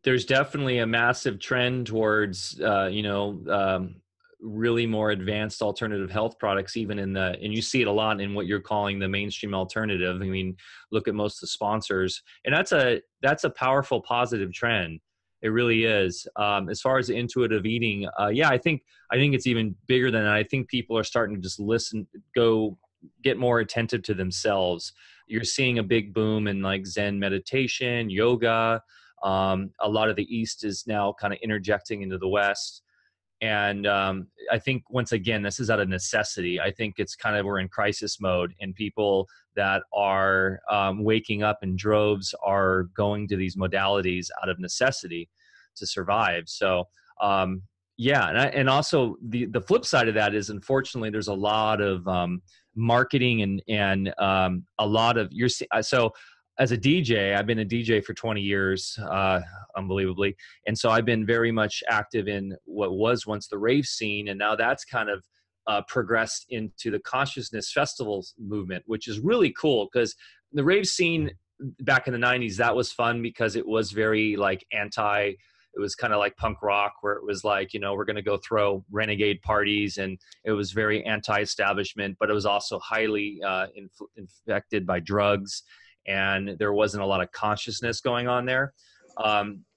there's definitely a massive trend towards, really more advanced alternative health products, even and you see it a lot in what you're calling the mainstream alternative. I mean, look at most of the sponsors, and that's a powerful, positive trend. It really is. As far as intuitive eating, I think it's even bigger than that. I think people are starting to just get more attentive to themselves. You're seeing a big boom in like Zen meditation, yoga. A lot of the East is now kind of interjecting into the West. And I think, once again, this is out of necessity. I think it's kind of, we're in crisis mode, and people that are waking up in droves are going to these modalities out of necessity to survive. So, and also the flip side of that is, unfortunately, there's a lot of marketing and a lot of so as a DJ, I've been a DJ for 20 years, unbelievably. And so I've been very much active in what was once the rave scene. And now that's kind of progressed into the consciousness festivals movement, which is really cool, because the rave scene back in the 90s, that was fun because it was very like it was kind of like punk rock, where it was like, we're going to go throw renegade parties, and it was very anti-establishment, but it was also highly infected by drugs, and there wasn't a lot of consciousness going on there.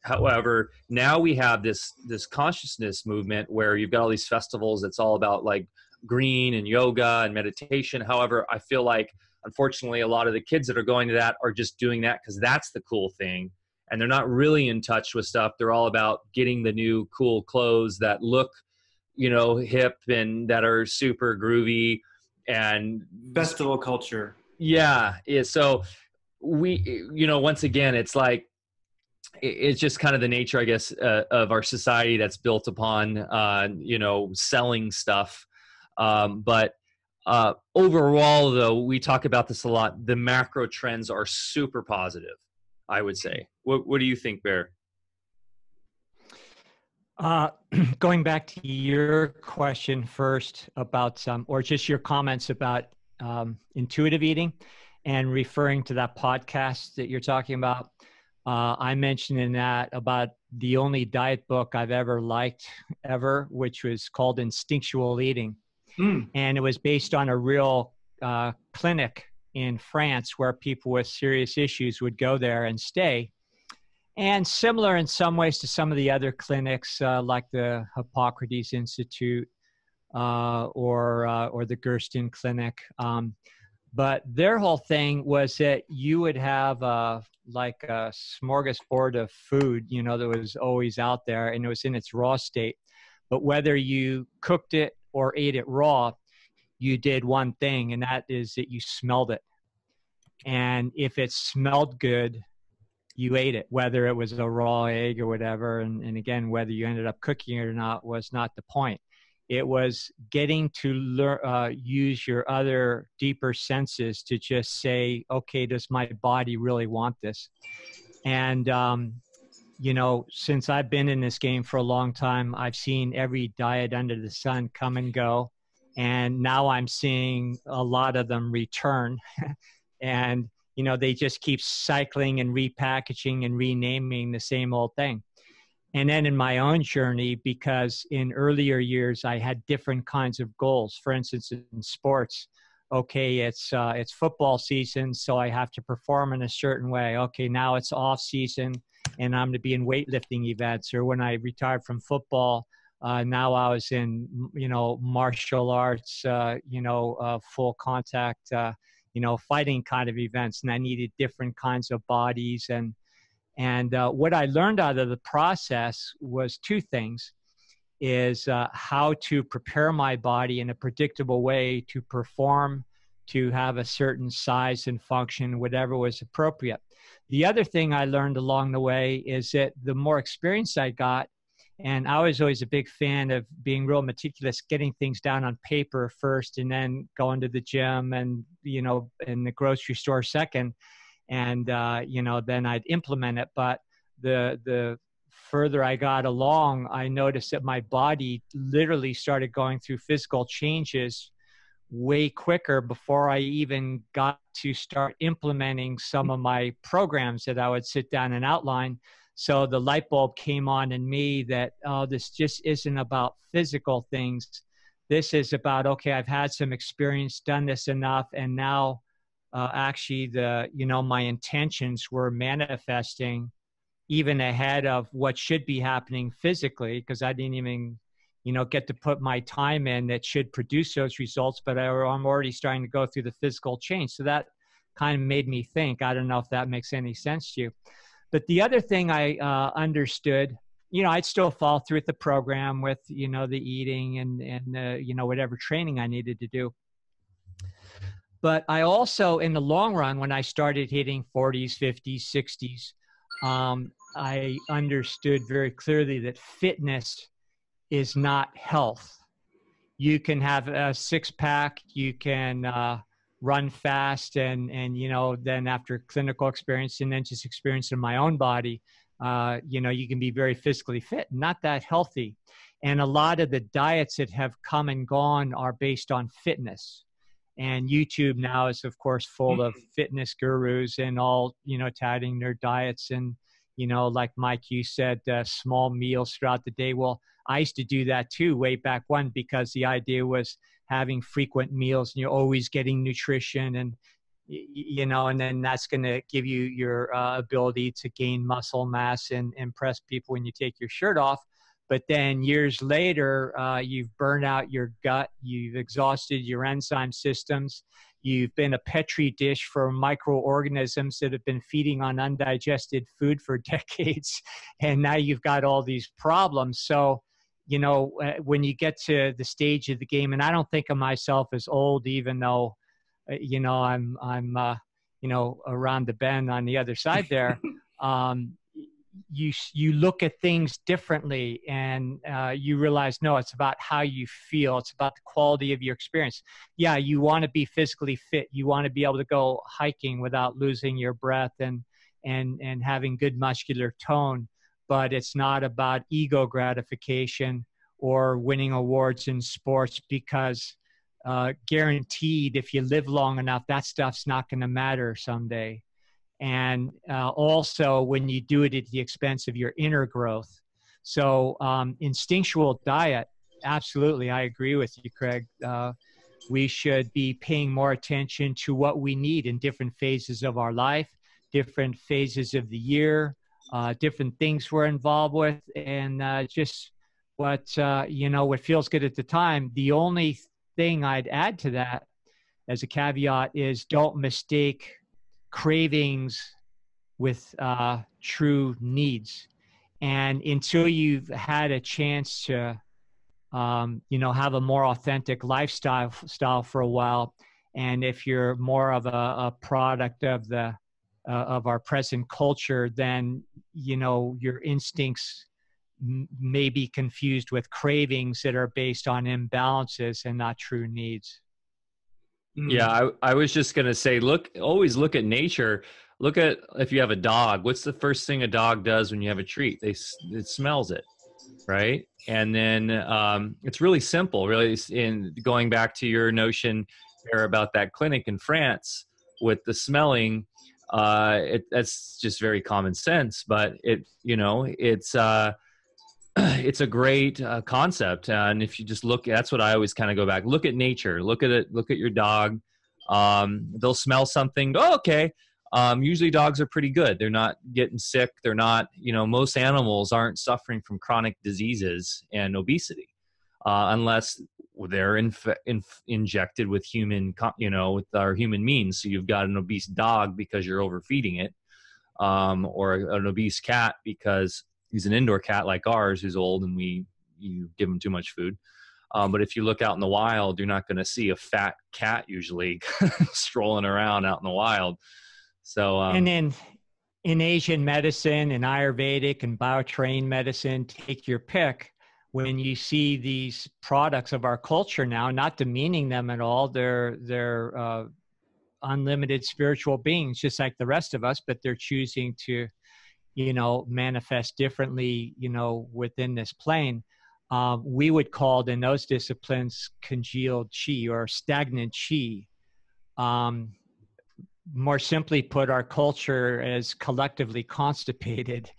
However, now we have this consciousness movement where you've got all these festivals that's all about like green and yoga and meditation. However, I feel like, unfortunately, a lot of the kids that are going to that are just doing that because that's the cool thing. And they're not really in touch with stuff. They're all about getting the new cool clothes that look, hip and that are super groovy and festival culture. Yeah. So we, once again, it's like, it's just kind of the nature, I guess, of our society that's built upon, selling stuff. But Overall, though, we talk about this a lot. The macro trends are super positive, I would say. What do you think, Bear? Going back to your question first about or just your comments about intuitive eating and referring to that podcast that you're talking about. I mentioned in that about the only diet book I've ever liked ever, which was called Instinctual Eating. And it was based on a real clinic in France where people with serious issues would go there and stay. And similar in some ways to some of the other clinics like the Hippocrates Institute or the Gersten Clinic. But their whole thing was that you would have like a smorgasbord of food, you know, that was always out there and it was in its raw state. But whether you cooked it or ate it raw, you did one thing, and that is that you smelled it. And if it smelled good, you ate it, whether it was a raw egg or whatever. And again, whether you ended up cooking it or not was not the point. It was getting to use your other deeper senses to just say, okay, does my body really want this? And, you know, since I've been in this game for a long time, I've seen every diet under the sun come and go. And now I'm seeing a lot of them return. And, you know, they just keep cycling and repackaging and renaming the same old thing. And then in my own journey, because in earlier years, I had different kinds of goals. For instance, in sports, okay, it's football season, so I have to perform in a certain way. Okay, now it's off season and I'm to be in weightlifting events. Or when I retired from football, now I was in, you know, martial arts, full contact, fighting kind of events. And I needed different kinds of bodies. And what I learned out of the process was two things, is how to prepare my body in a predictable way to perform, to have a certain size and function, whatever was appropriate. The other thing I learned along the way is that the more experience I got, and I was always a big fan of being real meticulous, getting things down on paper first, and then going to the gym and, you know, in the grocery store second. And, then I'd implement it. But the further I got along, I noticed that my body literally started going through physical changes way quicker before I even got to start implementing some of my programs that I would sit down and outline. So the light bulb came on in me that, oh, this just isn't about physical things. This is about, okay, I've had some experience, done this enough, and now actually my intentions were manifesting even ahead of what should be happening physically, because I didn't even, get to put my time in that should produce those results, but I'm already starting to go through the physical change. So that kind of made me think. I don't know if that makes any sense to you. But the other thing I understood, I'd still follow through with the program with, the eating and whatever training I needed to do. But I also, in the long run, when I started hitting 40s, 50s, 60s, I understood very clearly that fitness is not health. You can have a six-pack, you can run fast, and then after clinical experience and then just experience in my own body, you can be very physically fit, not that healthy. And a lot of the diets that have come and gone are based on fitness. And YouTube now is, of course, full of fitness gurus and all, touting their diets. And, like Mike, you said, small meals throughout the day. Well, I used to do that too, way back when, because the idea was having frequent meals and you're always getting nutrition and, and then that's going to give you your ability to gain muscle mass and impress people when you take your shirt off. But then years later, you've burned out your gut, you've exhausted your enzyme systems, you've been a petri dish for microorganisms that have been feeding on undigested food for decades, and now you've got all these problems. So, when you get to the stage of the game, and I don't think of myself as old, even though, I'm around the bend on the other side there. you look at things differently, and you realize, no, it's about how you feel. It's about the quality of your experience. Yeah, you want to be physically fit. You want to be able to go hiking without losing your breath and having good muscular tone. But it's not about ego gratification or winning awards in sports, because guaranteed, if you live long enough, that stuff's not going to matter someday. And also when you do it at the expense of your inner growth. So instinctual diet, absolutely, I agree with you, Craig. We should be paying more attention to what we need in different phases of our life, different phases of the year, different things we're involved with, and just what what feels good at the time. The only thing I'd add to that as a caveat is, don't mistake cravings with true needs. And until you've had a chance to have a more authentic lifestyle for a while, and if you're more of a product of the of our present culture, then your instincts may be confused with cravings that are based on imbalances and not true needs. Yeah, I was just going to say, always look at nature. Look at, if you have a dog, what's the first thing a dog does when you have a treat? It smells it, right? And then it's really simple, really. In going back to your notion there about that clinic in France with the smelling, that's just very common sense, but it's a great concept. And if you just look, that's what I always kind of go back. Look at nature. Look at it. Look at your dog. They'll smell something. Oh, okay. Usually dogs are pretty good. They're not getting sick. They're not, most animals aren't suffering from chronic diseases and obesity, unless they're injected with with our human means. So you've got an obese dog because you're overfeeding it, or an obese cat because he's an indoor cat like ours who's old and you give him too much food. But if you look out in the wild, you're not going to see a fat cat usually strolling around out in the wild. So, and then in Asian medicine and Ayurvedic and biotrain medicine, take your pick. When you see these products of our culture now, not demeaning them at all, they're unlimited spiritual beings, just like the rest of us, but they're choosing to manifest differently, within this plane. We would call it in those disciplines congealed chi or stagnant chi. More simply put, our culture is collectively constipated.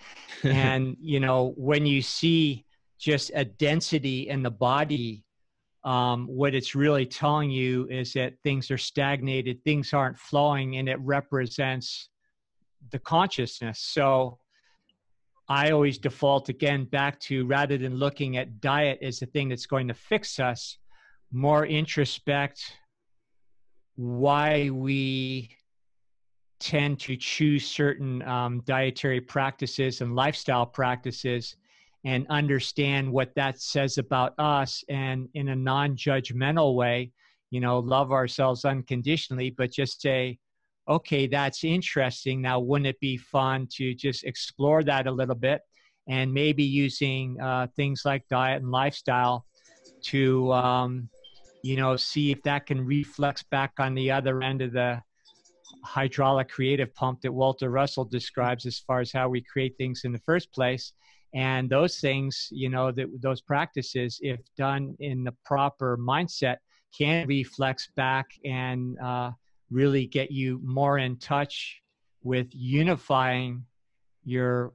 And, when you see just a density in the body, what it's really telling you is that things are stagnated, things aren't flowing, and it represents the consciousness. So I always default again back to, rather than looking at diet as the thing that's going to fix us, more introspect why we tend to choose certain dietary practices and lifestyle practices, and understand what that says about us, and in a non-judgmental way, love ourselves unconditionally, but just say, okay, that's interesting. Now, wouldn't it be fun to just explore that a little bit, and maybe using things like diet and lifestyle to, see if that can reflex back on the other end of the hydraulic creative pump that Walter Russell describes, as far as how we create things in the first place. And those things, those practices, if done in the proper mindset, can reflex back and really get you more in touch with unifying your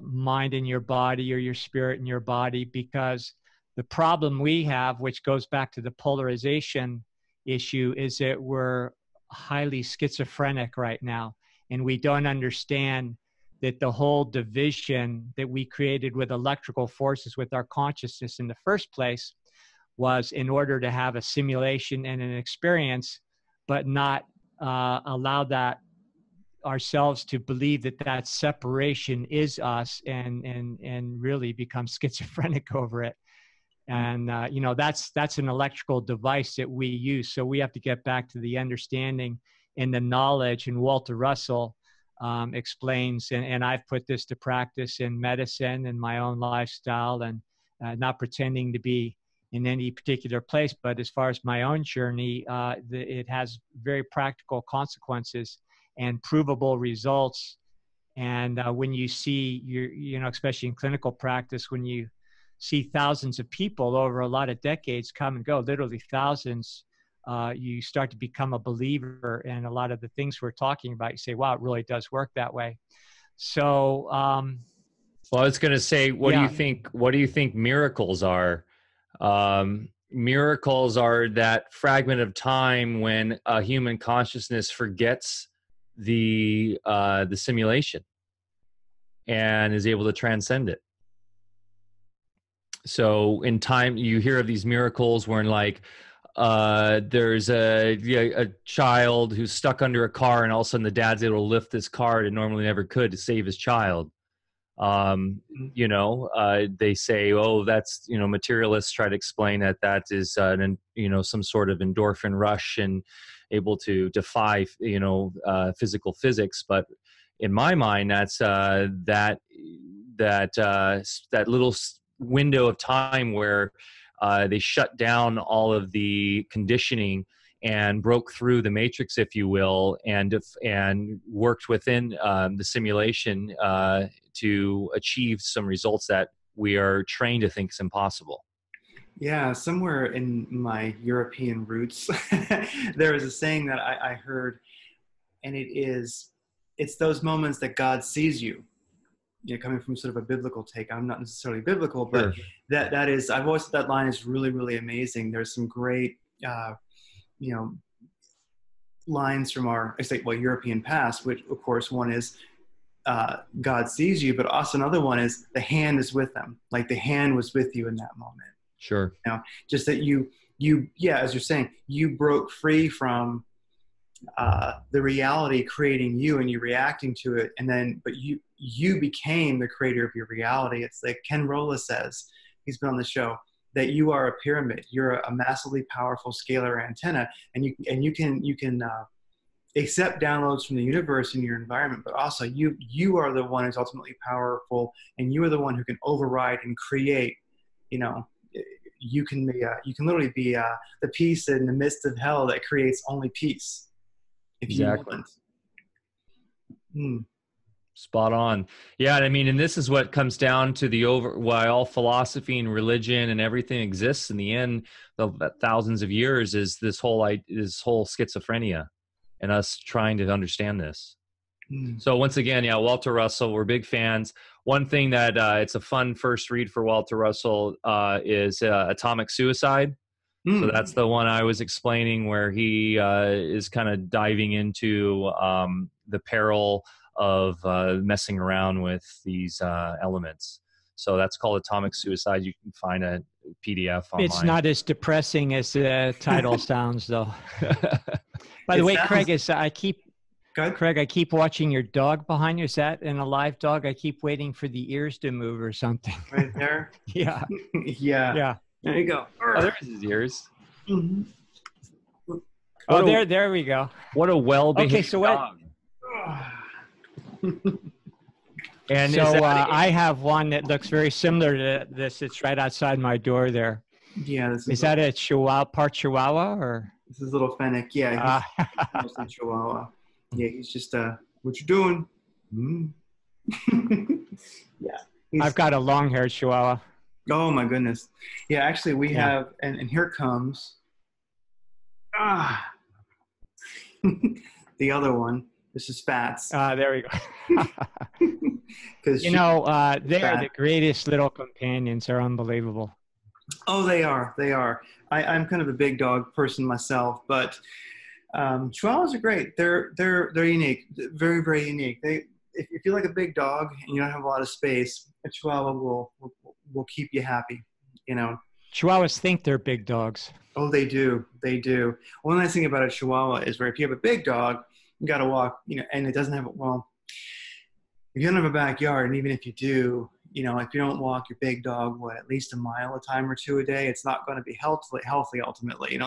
mind and your body, or your spirit and your body. Because the problem we have, which goes back to the polarization issue, is that we're highly schizophrenic right now, and we don't understand that the whole division that we created with electrical forces with our consciousness in the first place was in order to have a simulation and an experience, but not allow that ourselves to believe that that separation is us, and really become schizophrenic over it. And that's an electrical device that we use. So we have to get back to the understanding and the knowledge. And Walter Russell explains, and I've put this to practice in medicine and my own lifestyle, and not pretending to be in any particular place, but as far as my own journey, it has very practical consequences and provable results. And when you see especially in clinical practice, when you see thousands of people over a lot of decades come and go, literally thousands, you start to become a believer in a lot of the things we're talking about. You say, wow, it really does work that way. So, well, I was going to say, what do you think miracles are? Miracles are that fragment of time when a human consciousness forgets the simulation and is able to transcend it. So in time, you hear of these miracles where, like, there's a child who's stuck under a car, and all of a sudden the dad's able to lift this car that normally never could to save his child. They say, oh, that's, materialists try to explain that is, some sort of endorphin rush and able to defy, physical physics. But in my mind, that's that little window of time where they shut down all of the conditioning and broke through the matrix, if you will, and worked within the simulation to achieve some results that we are trained to think is impossible. Yeah, somewhere in my European roots, there is a saying that I heard, and it's those moments that God sees you. Coming from sort of a biblical take. I'm not necessarily biblical, but Sure. that is, I've always thought that line is really, really amazing. There's some great, lines from our, European past, which of course one is, God sees you, but also another one is the hand is with them. Like the hand was with you in that moment. Sure. Just that you, as you're saying, you broke free from the reality creating you, and you reacting to it, but you became the creator of your reality. It's like Ken Rolla says, he's been on the show, that you are a pyramid. You're a massively powerful scalar antenna, and you can accept downloads from the universe in your environment, but also you are the one who's ultimately powerful, and you are the one who can override and create. You can literally be the peace in the midst of hell that creates only peace. Exactly. Spot on. Yeah, and this is what comes down to why all philosophy and religion and everything exists in the end of thousands of years, is this whole schizophrenia and us trying to understand this. So once again, Walter Russell, we're big fans. One thing that it's a fun first read for Walter Russell is Atomic Suicide. So that's the one I was explaining, where he is kind of diving into the peril of messing around with these elements. So that's called Atomic Suicide. You can find a PDF online. It's not as depressing as the title sounds, though. By the way, Craig, I keep watching your dog behind you. Is that an alive dog? I keep waiting for the ears to move or something. Right there? Yeah. Yeah. There you go. Oh, there's his ears. Mm-hmm. Oh, there we go. What a well-behaved dog. And so I have one that looks very similar to this. It's right outside my door there. Yeah. Is that a Chihuahua, part Chihuahua, or? This is little Fennec. Yeah. He's mostly Chihuahua. Yeah. He's just, what you doing? Yeah. I've got a long-haired Chihuahua. Oh my goodness. Yeah, actually we have, and here comes, the other one. This is Fats. There we go. Because they are the greatest little companions. They're unbelievable. Oh, they are. I'm kind of a big dog person myself, but Chihuahuas are great. They're unique, very, very unique. If you like a big dog and you don't have a lot of space, a Chihuahua will keep you happy. Chihuahuas think they're big dogs. Oh, they do. One nice thing about a Chihuahua is where if you have a big dog, you got to walk, and it doesn't have, if you don't have a backyard, and even if you do, if you don't walk your big dog, at least a mile a time or two a day, it's not going to be healthy ultimately.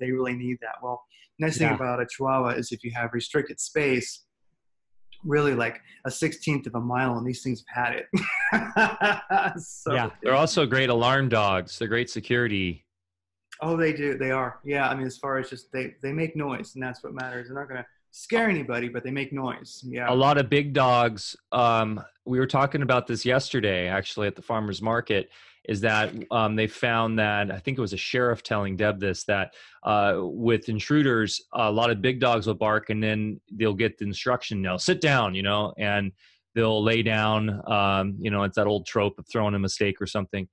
They really need that. Well, nice thing about a Chihuahua is if you have restricted space, really like a 1/16 of a mile, and these things have had it. So, Yeah. They're also great alarm dogs. They're great security. oh, they do. They are. Yeah. I mean, as far as just they make noise, and that's what matters. They're not going to scare anybody, but they make noise. A Yeah. lot of big dogs. We were talking about this yesterday, actually, at the farmers market. Is that they found that, I think it was a sheriff telling Deb this, that with intruders, a lot of big dogs will bark, and then they'll get the instruction, now sit down, and they'll lay down. It's that old trope of throwing a mistake or something.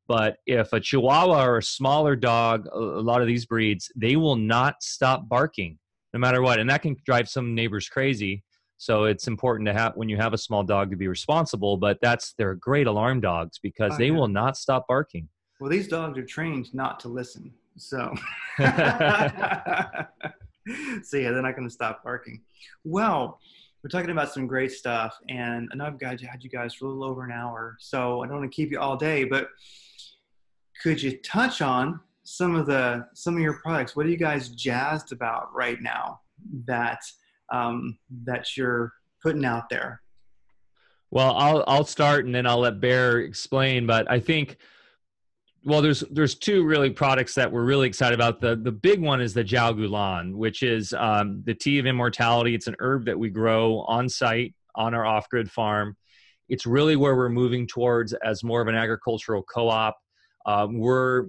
But if a Chihuahua or a smaller dog, a lot of these breeds, they will not stop barking no matter what. And that can drive some neighbors crazy. So it's important to have, when you have a small dog, to be responsible, but they're great alarm dogs because Oh, they yeah. will not stop barking. Well, these dogs are trained not to listen. So, so yeah, they're not going to stop barking. Well, we're talking about some great stuff, and I know I've had you guys for a little over an hour, so I don't want to keep you all day, but could you touch on some of your products? What are you guys jazzed about right now that you're putting out there? Well, I'll start and then I'll let Bear explain. But I think, well, there's two really products that we're really excited about. The big one is the Jiao Gulan, which is the tea of immortality. It's an herb that we grow on site on our off-grid farm. It's really where we're moving towards as more of an agricultural co-op. We're,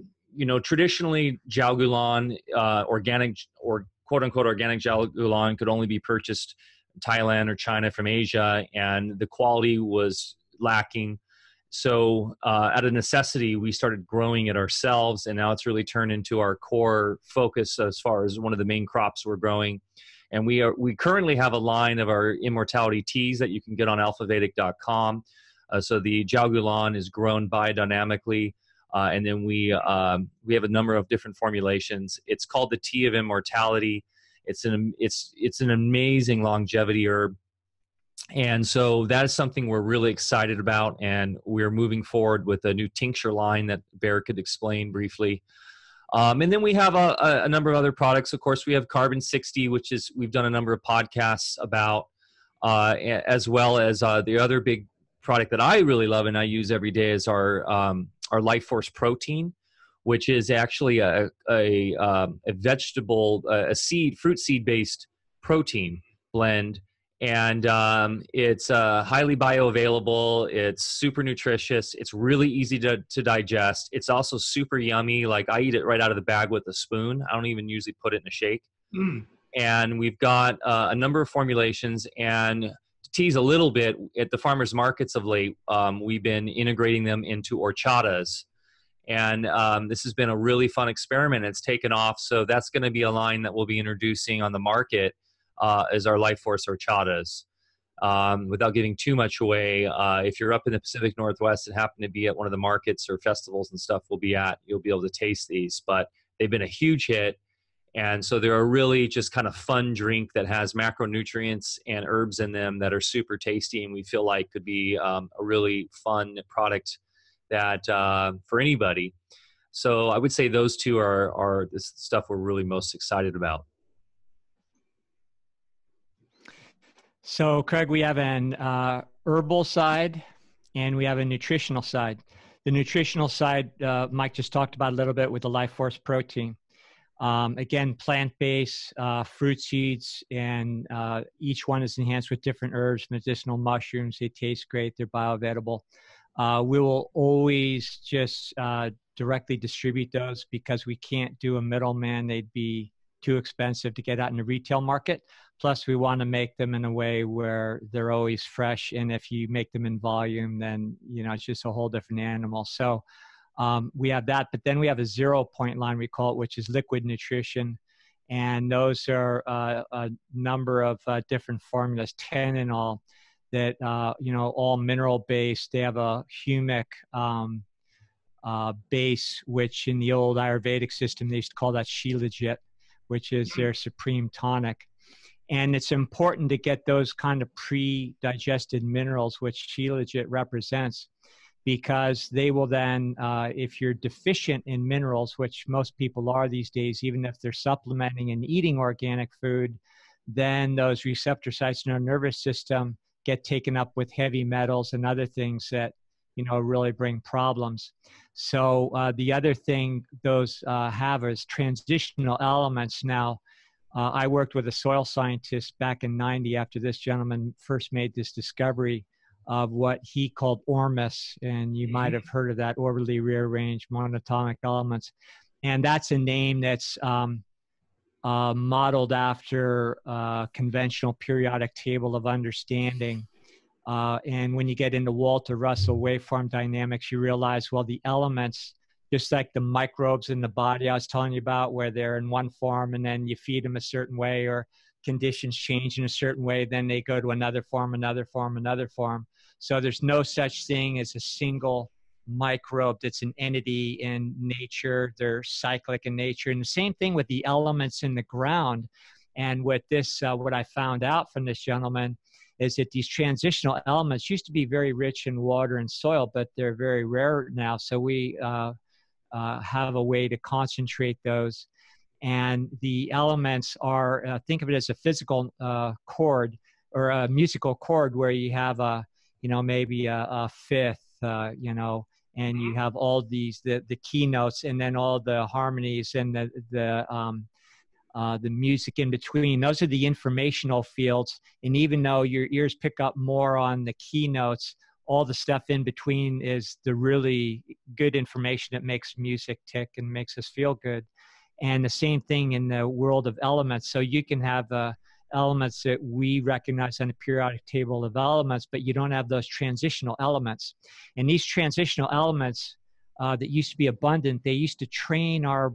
traditionally Jiao Gulan, organic or quote unquote organic Jiao Gulan could only be purchased in Thailand or China from Asia, and the quality was lacking. So out of necessity, we started growing it ourselves, and now it's really turned into our core focus as far as one of the main crops we're growing. And we currently have a line of our immortality teas that you can get on alfavedic.com. So the Jiao Gulan is grown biodynamically, and then we have a number of different formulations. It's called the Tea of Immortality. It's an amazing longevity herb. And so that is something we're really excited about, and we're moving forward with a new tincture line that Bear could explain briefly. And then we have a number of other products. Of course, we have Carbon 60, which is we've done a number of podcasts about, as well as the other big product that I really love and I use every day is our Life Force protein, which is actually a vegetable, fruit seed based protein blend. And it's highly bioavailable. It's super nutritious. It's really easy to digest. It's also super yummy. Like I eat it right out of the bag with a spoon. I don't even usually put it in a shake. Mm. And we've got a number of formulations. And to tease a little bit, at the farmers markets of late, we've been integrating them into horchatas. And this has been a really fun experiment. It's taken off. So that's going to be a line that we'll be introducing on the market. As our Life Force horchatas. Without giving too much away, if you're up in the Pacific Northwest and happen to be at one of the markets or festivals and stuff we'll be at, you'll be able to taste these. But they've been a huge hit. And so they're a really just kind of fun drink that has macronutrients and herbs in them that are super tasty, and we feel like could be a really fun product that for anybody. So I would say those two are the stuff we're really most excited about. So, Craig, we have an herbal side and we have a nutritional side. The nutritional side, Mike just talked about a little bit with the Life Force protein. Again, plant-based, fruit seeds, and each one is enhanced with different herbs, medicinal mushrooms. They taste great. They're bioavailable. We will always just directly distribute those because we can't do a middleman. They'd be too expensive to get out in the retail market. Plus, we want to make them in a way where they're always fresh. And if you make them in volume, then, it's just a whole different animal. So we have that. But then we have a 0 point line, we call it, which is liquid nutrition. And those are a number of different formulas, 10 in all, that, all mineral based. They have a humic base, which in the old Ayurvedic system, they used to call that Shilajit, which is their supreme tonic. And it's important to get those kind of pre-digested minerals, which Shilajit represents, because they will then, if you're deficient in minerals, which most people are these days, even if they're supplementing and eating organic food, then those receptor sites in our nervous system get taken up with heavy metals and other things that, you know, really bring problems. So the other thing those have is transitional elements. Now, I worked with a soil scientist back in '90 after this gentleman first made this discovery of what he called ORMUS, and you might have heard of that, orbitally rearranged monatomic elements. And that's a name that's modeled after conventional periodic table of understanding. And when you get into Walter Russell waveform dynamics, you realize, well, the elements, just like the microbes in the body I was telling you about, where they're in one form and then you feed them a certain way, or conditions change in a certain way, then they go to another form, another form, another form. So there's no such thing as a single microbe that's an entity in nature. They're cyclic in nature. And the same thing with the elements in the ground. And with this, what I found out from this gentleman is that these transitional elements used to be very rich in water and soil, but they're very rare now. So we have a way to concentrate those. And the elements are, think of it as a physical chord or a musical chord where you have a, you know, maybe a fifth, you know, and you have all these, the keynotes, and then all the harmonies and the music in between. Those are the informational fields. And even though your ears pick up more on the keynotes, all the stuff in between is the really good information that makes music tick and makes us feel good. And the same thing in the world of elements. So you can have elements that we recognize on the periodic table of elements, but you don't have those transitional elements. And these transitional elements that used to be abundant, they used to train our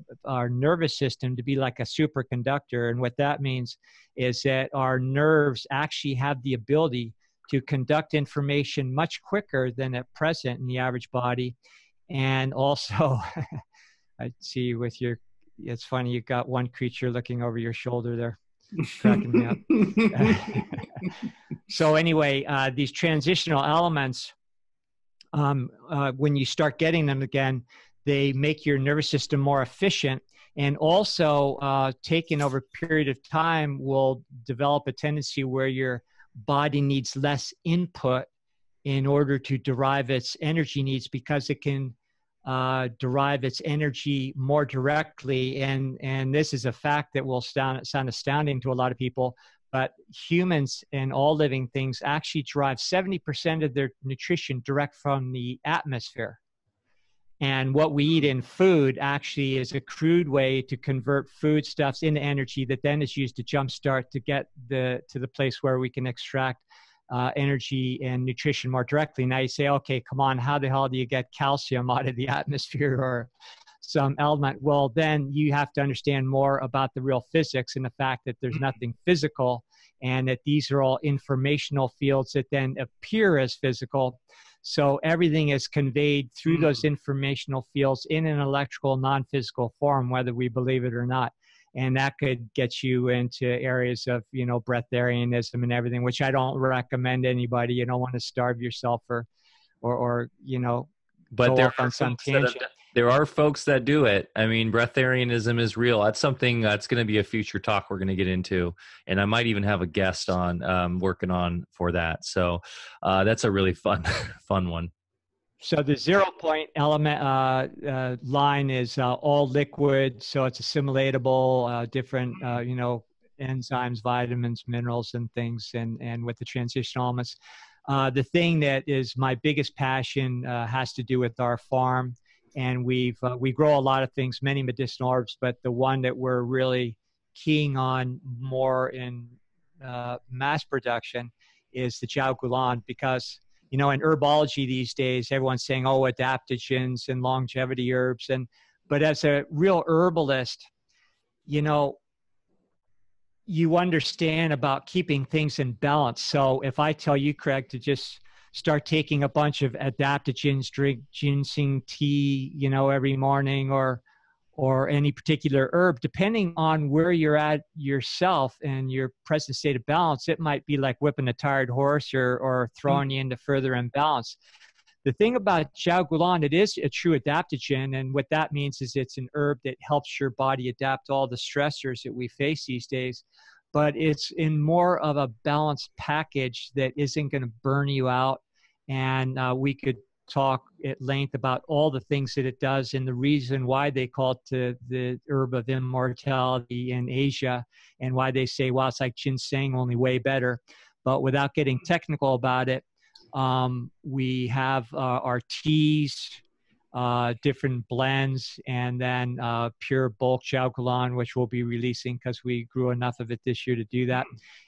nervous system to be like a superconductor. And what that means is that our nerves actually have the ability to conduct information much quicker than at present in the average body. And also, I see with your, it's funny, you've got one creature looking over your shoulder there, cracking me up. So anyway, these transitional elements, when you start getting them again, they make your nervous system more efficient, and also taken over a period of time will develop a tendency where your body needs less input in order to derive its energy needs, because it can derive its energy more directly. And this is a fact that will sound astounding to a lot of people, but humans and all living things actually derive 70% of their nutrition direct from the atmosphere. And what we eat in food actually is a crude way to convert foodstuffs into energy that then is used to jumpstart to get to the place where we can extract energy and nutrition more directly. Now you say, okay, come on, how the hell do you get calcium out of the atmosphere or some element? Well, then you have to understand more about the real physics and the fact that there's nothing physical, and that these are all informational fields that then appear as physical. So everything is conveyed through those informational fields in an electrical, non-physical form, whether we believe it or not. And that could get you into areas of, you know, breatharianism and everything, which I don't recommend anybody. You don't want to starve yourself or you know, but go there off on some tangent. There are folks that do it. I mean, breatharianism is real. That's something that's going to be a future talk we're going to get into. And I might even have a guest on working on for that. So that's a really fun one. So the 0 point element line is all liquid. So it's assimilatable, different, you know, enzymes, vitamins, minerals, and things. And with the transitional elements, the thing that is my biggest passion has to do with our farm. And we grow a lot of things, many medicinal herbs, but the one that we're really keying on more in mass production is the Jiao Gulan, because, you know, in herbology these days, everyone's saying, oh, adaptogens and longevity herbs. But as a real herbalist, you know, you understand about keeping things in balance. So if I tell you, Craig, to just start taking a bunch of adaptogens, drink ginseng tea, you know, every morning, or any particular herb, depending on where you're at yourself and your present state of balance, it might be like whipping a tired horse or throwing you into further imbalance. The thing about Jiao Gulan, it is a true adaptogen. And what that means is it's an herb that helps your body adapt to all the stressors that we face these days. but it's in more of a balanced package that isn't going to burn you out. And we could talk at length about all the things that it does and the reason why they call it the herb of immortality in Asia, and why they say, well, it's like ginseng, only way better. But without getting technical about it, we have our teas, different blends, and then pure bulk Jiaogulan, which we'll be releasing because we grew enough of it this year to do that.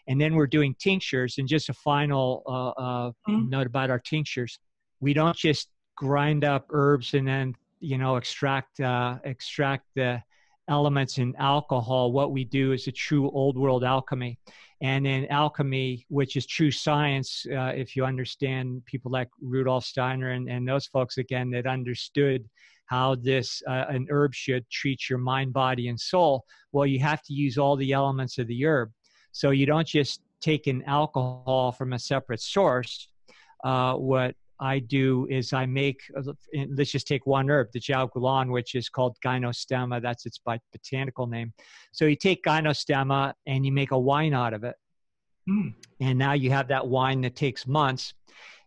And then we're doing tinctures. And just a final note about our tinctures. We don't just grind up herbs and then, extract the elements in alcohol. What we do is a true old world alchemy. And in alchemy, which is true science, if you understand people like Rudolf Steiner and those folks, again, that understood how an herb should treat your mind, body, and soul, well, you have to use all the elements of the herb. So you don't just take an alcohol from a separate source. What I do is I make, let's just take one herb, the Jiaogulan, which is called Gynostemma. That's its botanical name. So you take Gynostemma and you make a wine out of it. And now you have that wine that takes months.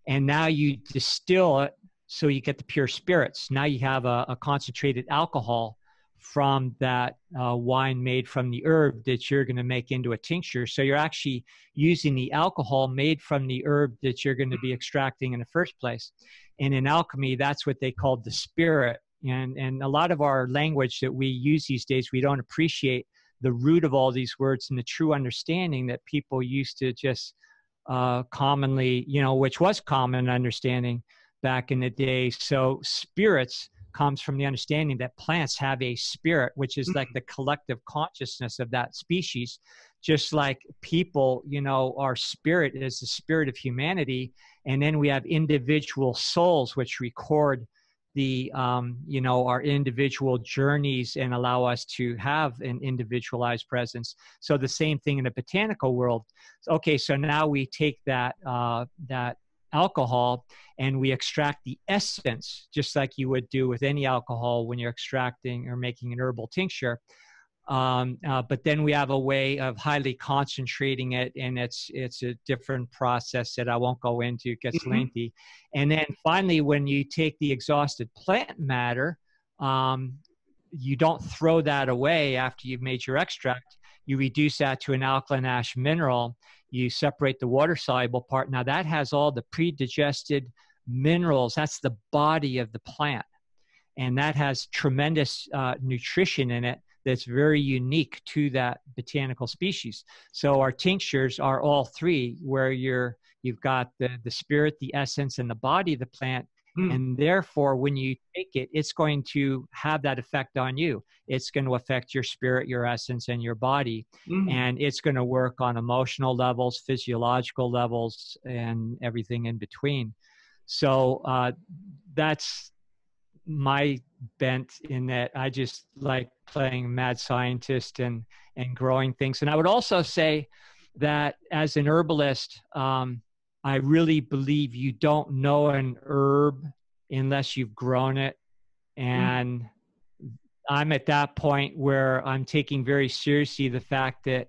And now you distill it so you get the pure spirits. Now you have a concentrated alcohol from that wine made from the herb that you're going to make into a tincture. So you're actually using the alcohol made from the herb that you're going to be extracting in the first place. And in alchemy, that's what they call the spirit. And a lot of our language that we use these days, we don't appreciate the root of all these words and the true understanding that people used to just commonly, which was common understanding back in the day. So spirits comes from the understanding that plants have a spirit, which is like the collective consciousness of that species. Just like people, our spirit is the spirit of humanity. And then we have individual souls, which record the, our individual journeys and allow us to have an individualized presence. So the same thing in the botanical world. Okay, so now we take that alcohol and we extract the essence, just like you would do with any alcohol when you're extracting or making an herbal tincture. But then we have a way of highly concentrating it, and it's a different process that I won't go into. It gets lengthy. And then finally, when you take the exhausted plant matter, you don't throw that away after you've made your extract. You reduce that to an alkaline ash mineral. You separate the water-soluble part. Now that has all the pre-digested minerals. That's the body of the plant. And that has tremendous nutrition in it that's very unique to that botanical species. So our tinctures are all three, where you've got the spirit, the essence, and the body of the plant. And therefore, when you take it, it's going to have that effect on you. It's going to affect your spirit, your essence, and your body. And it's going to work on emotional levels, physiological levels, and everything in between. So that's my bent, in that I just like playing mad scientist and growing things. And I would also say that as an herbalist, I really believe you don't know an herb unless you've grown it. And I'm at that point where I'm taking very seriously the fact that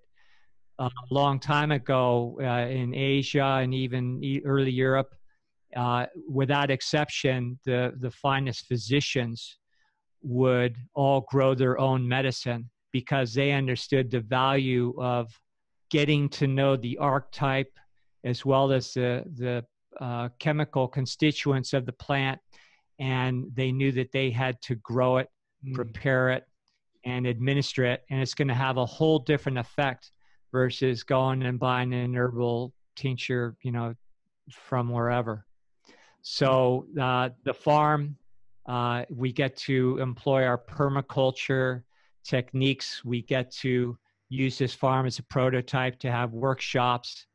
a long time ago in Asia and even early Europe, without exception, the finest physicians would all grow their own medicine because they understood the value of getting to know the archetype as well as the chemical constituents of the plant. And they knew that they had to grow it, prepare it, and administer it. And it's going to have a whole different effect versus going and buying an herbal tincture, from wherever. So the farm, we get to employ our permaculture techniques. We get to use this farm as a prototype to have workshops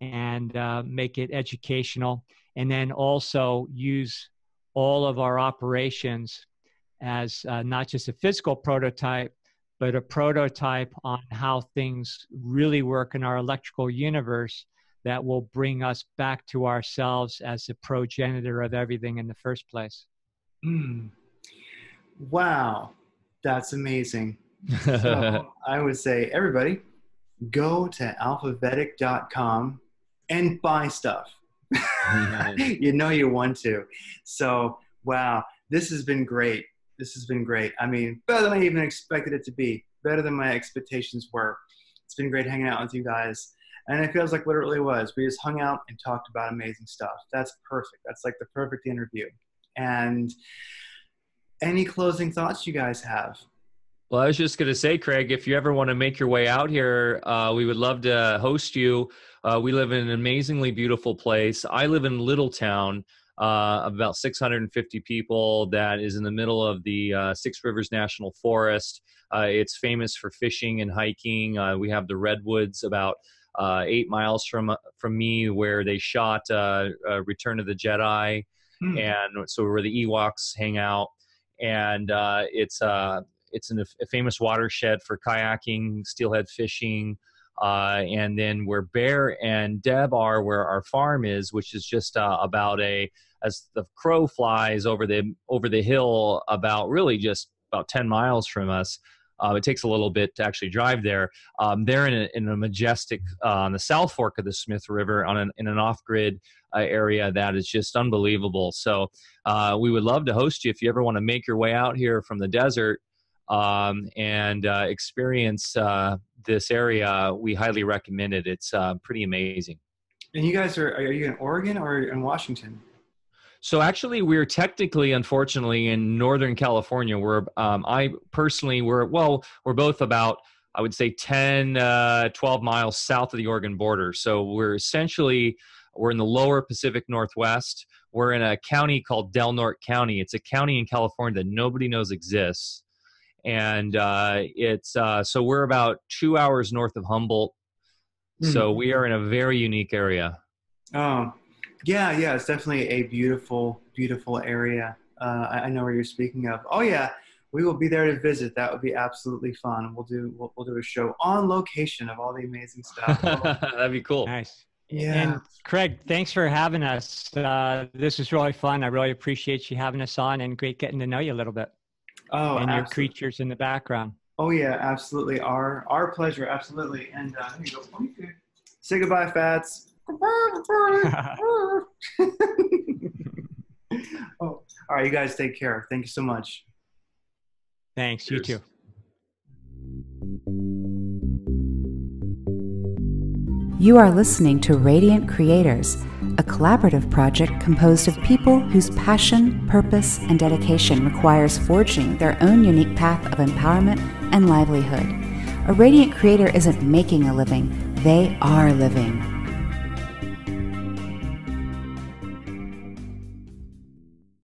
and make it educational, and then also use all of our operations as not just a physical prototype, but a prototype on how things really work in our electrical universe that will bring us back to ourselves as the progenitor of everything in the first place. Wow, that's amazing. So I would say, everybody, go to alphavedic.com and buy stuff. You know you want to. So, wow, this has been great. This has been great. I mean, better than I even expected it to be. Better than my expectations were. It's been great hanging out with you guys. And it feels like what it really was. We just hung out and talked about amazing stuff. That's perfect. That's like the perfect interview. And any closing thoughts you guys have? Well, I was just going to say, Craig, if you ever want to make your way out here, we would love to host you. We live in an amazingly beautiful place. I live in Little Town, about 650 people, that is in the middle of the Six Rivers National Forest. It's famous for fishing and hiking. We have the Redwoods about 8 miles from me, where they shot Return of the Jedi. And so where the Ewoks hang out. And it's a famous watershed for kayaking, steelhead fishing, and then where Bear and Deb are, where our farm is, which is just about as the crow flies over the hill, just about 10 miles from us. It takes a little bit to actually drive there. They're in a majestic, on the South Fork of the Smith River, in an off-grid area that is just unbelievable. So we would love to host you if you ever want to make your way out here from the desert and experience this area. We highly recommend it. It's pretty amazing. And you guys are you in Oregon or in Washington? So actually, we're technically, unfortunately, in Northern California. We're both about, I would say, 10, 12 miles south of the Oregon border. So we're in the lower Pacific Northwest. We're in a county called Del Norte County. It's a county in California that nobody knows exists. And so we're about 2 hours north of Humboldt. So we are in a very unique area. Oh, yeah, it's definitely a beautiful, beautiful area. I know where you're speaking of. Oh yeah, we will be there to visit. That would be absolutely fun. We'll do a show on location of all the amazing stuff. That'd be cool. Nice. Yeah. And Craig, thanks for having us. This was really fun. I really appreciate you having us on, and great getting to know you a little bit. Oh, and absolutely. your creatures in the background. Oh yeah, absolutely. Our pleasure, absolutely. And here you go. Say goodbye, Fats. Oh, all right, you guys take care. Thank you so much. Thanks. Cheers. You too. You are listening to Radiant Creators, a collaborative project composed of people whose passion, purpose, and dedication requires forging their own unique path of empowerment and livelihood. A radiant creator isn't making a living, they are living.